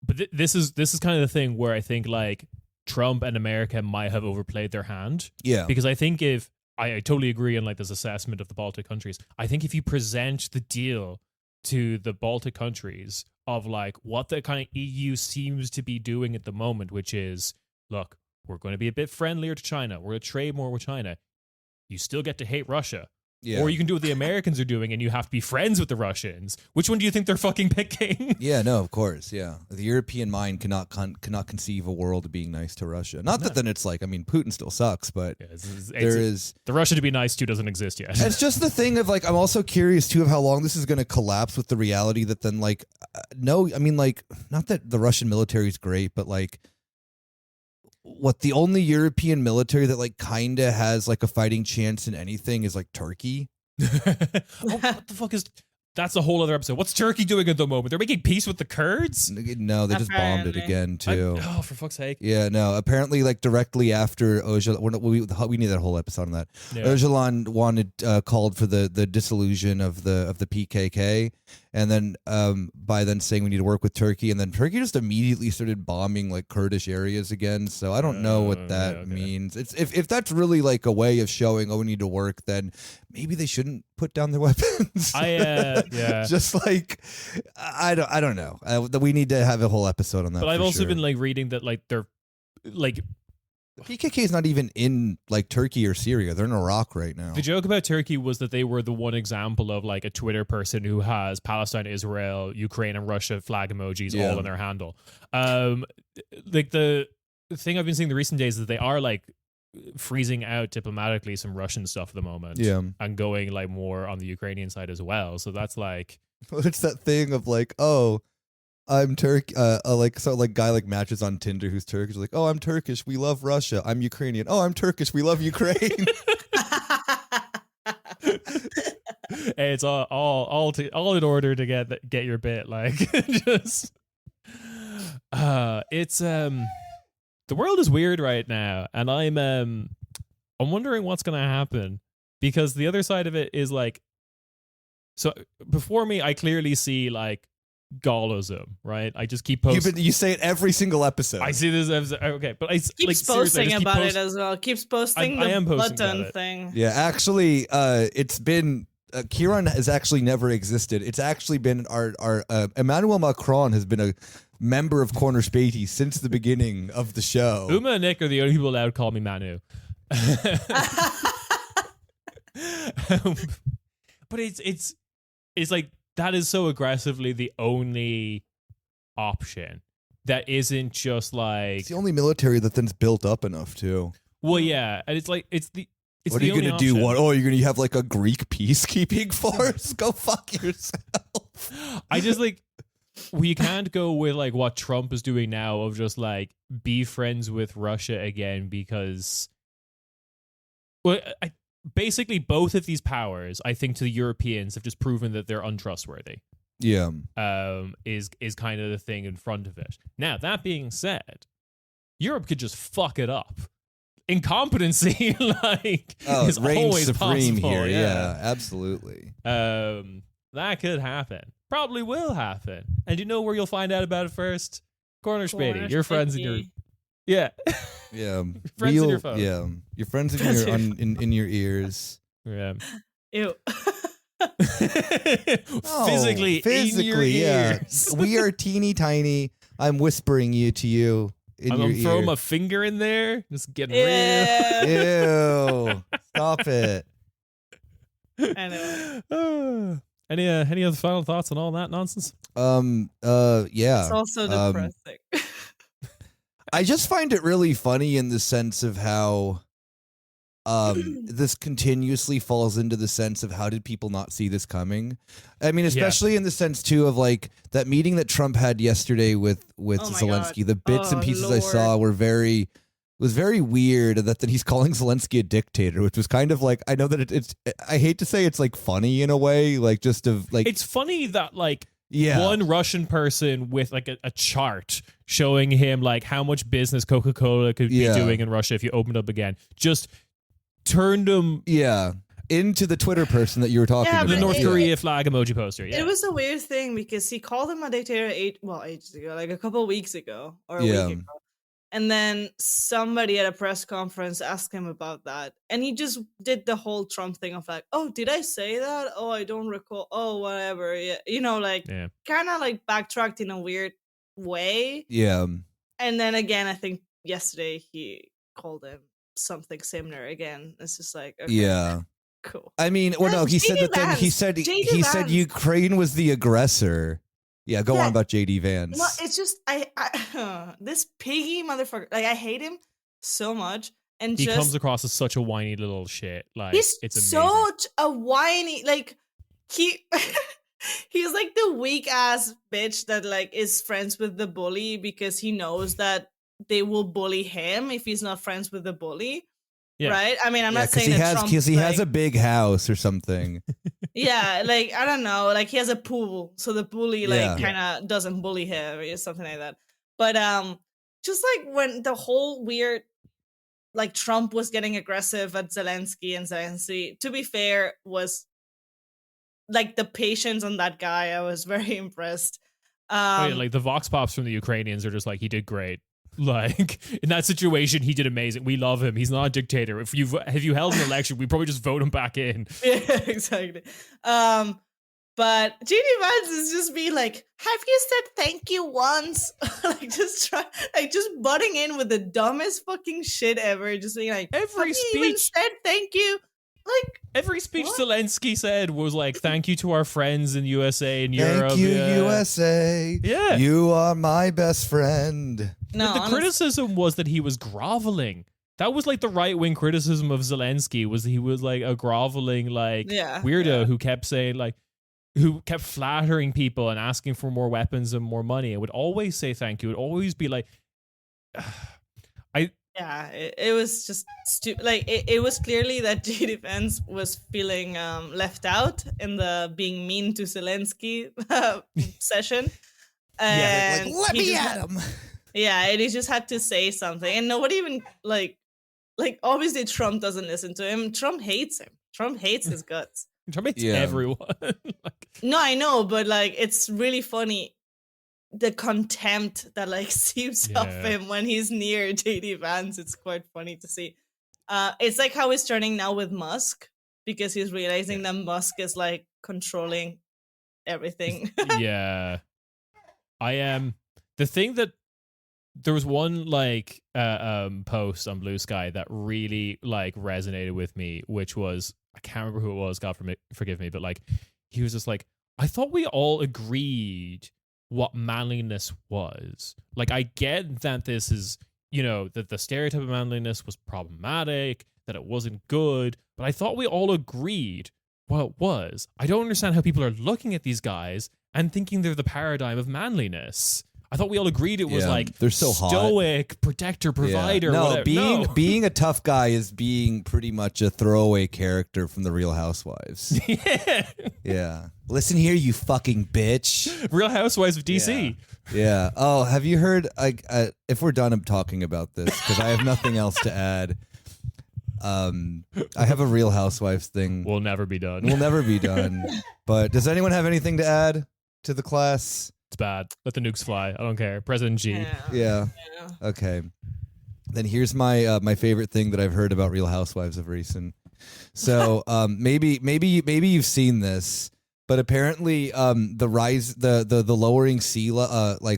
Speaker 1: But this is kind of the thing where I think like Trump and America might have overplayed their hand.
Speaker 3: Yeah.
Speaker 1: Because I think I totally agree on like this assessment of the Baltic countries. I think if you present the deal to the Baltic countries of like what the kind of EU seems to be doing at the moment, which is, look, we're going to be a bit friendlier to China. We're going to trade more with China. You still get to hate Russia. Yeah. Or you can do what the Americans are doing and you have to be friends with the Russians. Which one do you think they're fucking picking?
Speaker 3: Yeah, no, of course, yeah. The European mind cannot conceive a world of being nice to Russia. Not that then it's like, I mean, Putin still sucks, but the
Speaker 1: Russia to be nice to doesn't exist yet.
Speaker 3: It's just the thing of like, I'm also curious too of how long this is going to collapse with the reality that then like, no, I mean like, not that the Russian military is great, but like, what the only European military that like kind of has like a fighting chance in anything is like Turkey.
Speaker 1: What the fuck is? That's a whole other episode. What's Turkey doing at the moment? They're making peace with the Kurds?
Speaker 3: No, they just bombed it again too.
Speaker 1: Oh, for fuck's sake!
Speaker 3: Yeah, no. Apparently, like directly after Öcalan, we need that whole episode on that. Yeah. Öcalan called for the dissolution of the PKK, and then by then saying we need to work with Turkey, and then Turkey just immediately started bombing like Kurdish areas again. So I don't know what that means. It's if that's really like a way of showing we need to work, then maybe they shouldn't put down their weapons. Just like I don't know. We need to have a whole episode on that.
Speaker 1: But I've also been like reading that like they're like
Speaker 3: the PKK is not even in like Turkey or Syria. They're in Iraq right now.
Speaker 1: The joke about Turkey was that they were the one example of like a Twitter person who has Palestine, Israel, Ukraine, and Russia flag emojis all in their handle. Like the thing I've been seeing the recent days is that they are like freezing out diplomatically some Russian stuff at the moment, and going like more on the Ukrainian side as well. So that's like,
Speaker 3: it's that thing of like, oh, I'm Turkish. Like guy like matches on Tinder who's Turkish. Like, oh, I'm Turkish. We love Russia. I'm Ukrainian. Oh, I'm Turkish. We love Ukraine.
Speaker 1: It's all in order to get your bit. Like, just it's the world is weird right now, and I'm wondering what's gonna happen, because the other side of it is like, so before me, I clearly see like Gaullism, right? I just keep posting.
Speaker 3: You say it every single episode.
Speaker 1: I see this episode. Okay, but I
Speaker 2: keeps
Speaker 1: like,
Speaker 2: posting about it as well. Keeps posting
Speaker 1: I am posting
Speaker 2: button thing.
Speaker 3: Yeah, actually, it's been. Kieran has actually never existed. It's actually been our Emmanuel Macron has been a member of Corner Späti since the beginning of the show.
Speaker 1: Uma and Nick are the only people allowed to call me Manu. But it's like that is so aggressively the only option that isn't just like
Speaker 3: it's the only military that then's built up enough too.
Speaker 1: Well, yeah, and it's like it's
Speaker 3: what are you gonna do? What? Oh, you're gonna have like a Greek peacekeeping force? Go fuck yourself.
Speaker 1: I just like we can't go with like what Trump is doing now of just like be friends with Russia again because, well, basically both of these powers, I think, to the Europeans have just proven that they're untrustworthy.
Speaker 3: Yeah.
Speaker 1: Is kind of the thing in front of it. Now, that being said, Europe could just fuck it up. Incompetency, like, is always
Speaker 3: supreme
Speaker 1: possible.
Speaker 3: Here. Yeah, absolutely.
Speaker 1: That could happen. Probably will happen. And you know where you'll find out about it first? Corner Späti. Your friends in your
Speaker 3: yeah.
Speaker 1: friends in your phone.
Speaker 3: Yeah, your friends in your in your ears.
Speaker 1: Yeah.
Speaker 2: Ew.
Speaker 1: Physically in your ears.
Speaker 3: We are teeny tiny. I'm whispering you to you in your ear.
Speaker 1: I'm throwing my finger in there. Just getting
Speaker 3: real. Ew. Stop it.
Speaker 2: Anyway.
Speaker 1: Any other final thoughts on all that nonsense?
Speaker 3: Yeah.
Speaker 2: It's also depressing.
Speaker 3: I just find it really funny in the sense of how this continuously falls into the sense of how did people not see this coming? I mean, especially in the sense too of like that meeting that Trump had yesterday with Zelensky.
Speaker 2: God.
Speaker 3: The bits and pieces
Speaker 2: Lord.
Speaker 3: I saw were very weird, that he's calling Zelensky a dictator, which was kind of like, I know that it's I hate to say it's like funny in a way, like just of like
Speaker 1: it's funny that like one Russian person with like a chart showing him like how much business Coca-Cola could be doing in Russia if you opened up again, just turned him
Speaker 3: into the Twitter person that you were talking about.
Speaker 1: The North Korea flag emoji poster. Yeah.
Speaker 2: It was a weird thing because he called him a dictator ages ago, like a couple of weeks ago or a week ago. And then somebody at a press conference asked him about that. And he just did the whole Trump thing of like, oh, did I say that? Oh, I don't recall. Oh, whatever. Yeah. You know, like kind of like backtracked in a weird way.
Speaker 3: Yeah.
Speaker 2: And then again, I think yesterday he called him something similar again. It's just like, okay,
Speaker 3: yeah.
Speaker 2: Cool.
Speaker 3: I mean, well, no, he said that then he said Ukraine was the aggressor. Yeah, go on about JD Vance.
Speaker 2: No, it's just I this piggy motherfucker. Like I hate him so much, and
Speaker 1: he comes across as such a whiny little shit. Like
Speaker 2: he's
Speaker 1: it's amazing.
Speaker 2: Such a whiny. Like he's like the weak ass bitch that like is friends with the bully because he knows that they will bully him if he's not friends with the bully. Yeah. Right? I mean, I'm not saying
Speaker 3: because he has a big house or something.
Speaker 2: Yeah, like I don't know, like he has a pool, so the bully like kind of doesn't bully him or something like that. But just like when the whole weird, like Trump was getting aggressive at Zelensky, and Zelensky, to be fair, was like the patience on that guy. I was very impressed.
Speaker 1: Like the vox pops from the Ukrainians are just like, he did great. Like in that situation, he did amazing. We love him. He's not a dictator. If you held an election, we probably just vote him back in.
Speaker 2: Yeah, exactly. But JD Vance is just be like, have you said thank you once? Like just butting in with the dumbest fucking shit ever. Just being like,
Speaker 1: every speech
Speaker 2: you even said thank you. Like
Speaker 1: every speech Zelensky said was like, thank you to our friends in USA and Europe.
Speaker 3: Thank you, USA.
Speaker 1: Yeah.
Speaker 3: You are my best friend.
Speaker 1: No, the criticism was that he was groveling. That was like the right-wing criticism of Zelensky, was he was like a groveling like weirdo who kept saying like, who kept flattering people and asking for more weapons and more money and would always say thank you. It would always be like,
Speaker 2: yeah, it was just stupid. Like it was clearly that JD Vance was feeling left out in the being mean to Zelensky session. And
Speaker 3: like let me at him.
Speaker 2: Yeah, and he just had to say something, and nobody even like obviously Trump doesn't listen to him. Trump hates him. Trump hates his guts.
Speaker 1: Trump hates everyone.
Speaker 2: No, I know, but like it's really funny the contempt that like seeps off him when he's near JD Vance. It's quite funny to see. It's like how he's turning now with Musk because he's realizing that Musk is like controlling everything.
Speaker 1: Yeah, I am. The thing that there was one like post on Blue Sky that really like resonated with me, which was, I can't remember who it was, God forgive me, but like he was just like, I thought we all agreed what manliness was. Like, I get that this is, that the stereotype of manliness was problematic, that it wasn't good, but I thought we all agreed what it was. I don't understand how people are looking at these guys and thinking they're the paradigm of manliness. I thought we all agreed it was like
Speaker 3: they're so
Speaker 1: stoic, hot. Protector, provider.
Speaker 3: No,
Speaker 1: whatever.
Speaker 3: being a tough guy is being pretty much a throwaway character from the Real Housewives. Yeah. Listen here, you fucking bitch.
Speaker 1: Real Housewives of DC.
Speaker 3: Yeah. Oh, have you heard? If we're done talking about this, because I have nothing else to add. I have a Real Housewives thing.
Speaker 1: We'll never be done.
Speaker 3: We'll never be done. But does anyone have anything to add to the class?
Speaker 1: It's bad. Let the nukes fly. I don't care. President G.
Speaker 3: Yeah. Okay. Then here's my my favorite thing that I've heard about Real Housewives of recent. So maybe you've seen this, but apparently the lowering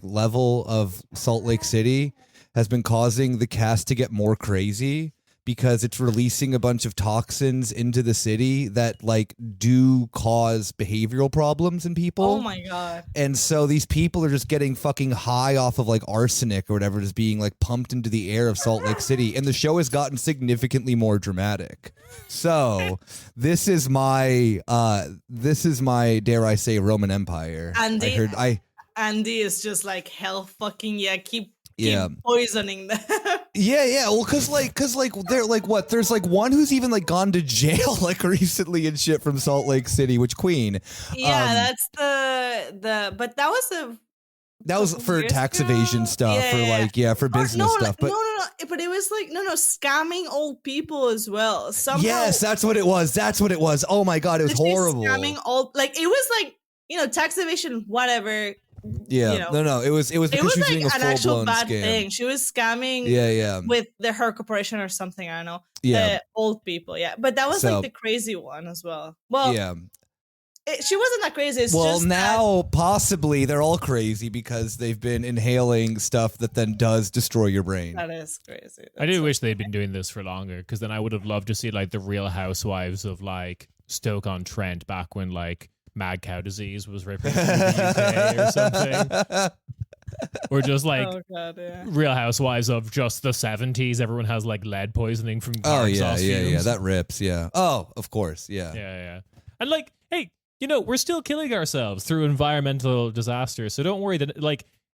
Speaker 3: level of Salt Lake City has been causing the cast to get more crazy, because it's releasing a bunch of toxins into the city that do cause behavioral problems in people.
Speaker 2: Oh my God.
Speaker 3: And so these people are just getting fucking high off of arsenic or whatever, just being pumped into the air of Salt Lake City. And the show has gotten significantly more dramatic. So this is my dare I say Roman Empire.
Speaker 2: Andy is just hell fucking yeah, keep poisoning them.
Speaker 3: Yeah. Well, cause they're what? There's one who's even gone to jail recently and shit from Salt Lake City, which Queen.
Speaker 2: Yeah, that's but that was
Speaker 3: for tax evasion stuff, for business stuff. But
Speaker 2: but it was scamming old people as well. Somehow,
Speaker 3: yes, that's what it was. Oh my God, it was horrible.
Speaker 2: Scamming old, it was tax evasion, whatever.
Speaker 3: Yeah, no, it was because she was doing a
Speaker 2: an actual bad
Speaker 3: scam.
Speaker 2: thing. She was scamming, with her corporation or something. I don't know.
Speaker 3: Yeah,
Speaker 2: old people. Yeah, but that was the crazy one as well. Well,
Speaker 3: yeah,
Speaker 2: she wasn't that crazy. It's
Speaker 3: just now possibly they're all crazy because they've been inhaling stuff that then does destroy your brain.
Speaker 2: That is crazy.
Speaker 1: I do wish they'd been doing this for longer, because then I would have loved to see the Real Housewives of Stoke-on-Trent back when mad cow disease was ripping through the UK or something. Or just
Speaker 2: oh God, yeah.
Speaker 1: Real Housewives of just the 70s. Everyone has lead poisoning from car exhaust
Speaker 3: fumes.
Speaker 1: Yeah,
Speaker 3: that rips. Yeah. Oh, of course. Yeah.
Speaker 1: Yeah. And hey, we're still killing ourselves through environmental disasters. So don't worry that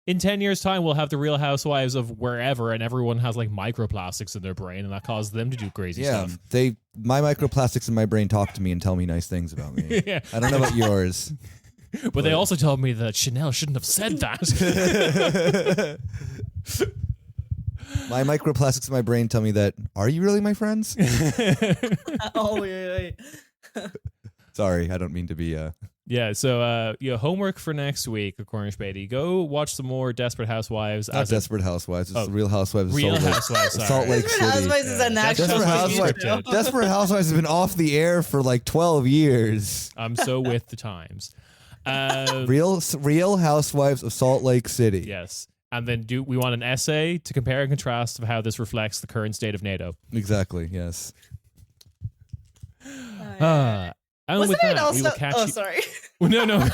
Speaker 1: in 10 years' time, we'll have the Real Housewives of wherever, and everyone has microplastics in their brain, and that causes them to do crazy stuff.
Speaker 3: My microplastics in my brain talk to me and tell me nice things about me.
Speaker 1: Yeah.
Speaker 3: I don't know about yours.
Speaker 1: But they also told me that Chanel shouldn't have said that.
Speaker 3: My microplastics in my brain tell me that, are you really my friends?
Speaker 2: Oh, wait.
Speaker 3: Sorry, I don't mean to be...
Speaker 1: Yeah, so homework for next week, according to Späti. Go watch some more Desperate Housewives.
Speaker 3: Not Desperate Housewives, it's the Real Housewives of
Speaker 1: Salt
Speaker 3: Lake City.
Speaker 2: Desperate Housewives is an actual show.
Speaker 3: Desperate Housewives has been off the air for 12 years.
Speaker 1: I'm so with the times.
Speaker 3: Real Housewives of Salt Lake City.
Speaker 1: Yes. And then we want an essay to compare and contrast of how this reflects the current state of NATO.
Speaker 3: Exactly, yes.
Speaker 1: And
Speaker 2: wasn't
Speaker 1: with that,
Speaker 2: it also?
Speaker 1: we will catch you.
Speaker 2: Sorry.
Speaker 1: No.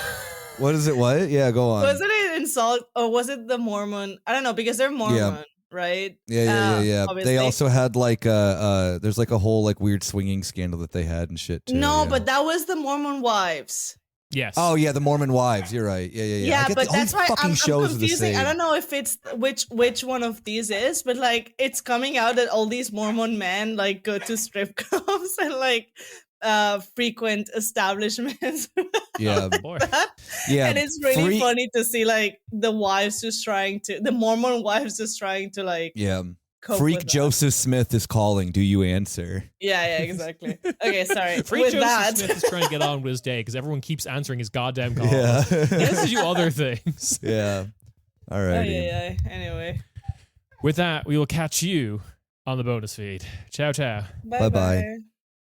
Speaker 3: What is it? What? Yeah, go on.
Speaker 2: Wasn't it in Salt? Or was it the Mormon? I don't know, because they're Mormon, right?
Speaker 3: Yeah.
Speaker 2: Obviously.
Speaker 3: They also had there's a whole weird swinging scandal that they had and shit too.
Speaker 2: No, but that was the Mormon wives.
Speaker 1: Yes.
Speaker 3: Oh yeah, the Mormon wives. You're right. Yeah.
Speaker 2: Yeah, but that's why I'm confusing.
Speaker 3: I
Speaker 2: don't know if it's which one of these is, but it's coming out that all these Mormon men go to strip clubs and frequent establishments.
Speaker 3: Yeah,
Speaker 1: boy.
Speaker 3: Yeah,
Speaker 2: and it's really funny to see the Mormon wives just trying to
Speaker 3: Freak Joseph Smith is calling. Do you answer?
Speaker 2: Yeah, exactly. Okay, sorry.
Speaker 1: Freak Joseph Smith is trying to get on with his day because everyone keeps answering his goddamn call.
Speaker 3: Yeah.
Speaker 1: He has to do other things.
Speaker 3: Yeah. All right.
Speaker 2: Anyway.
Speaker 1: With that, we will catch you on the bonus feed. Ciao, ciao.
Speaker 3: Bye-bye.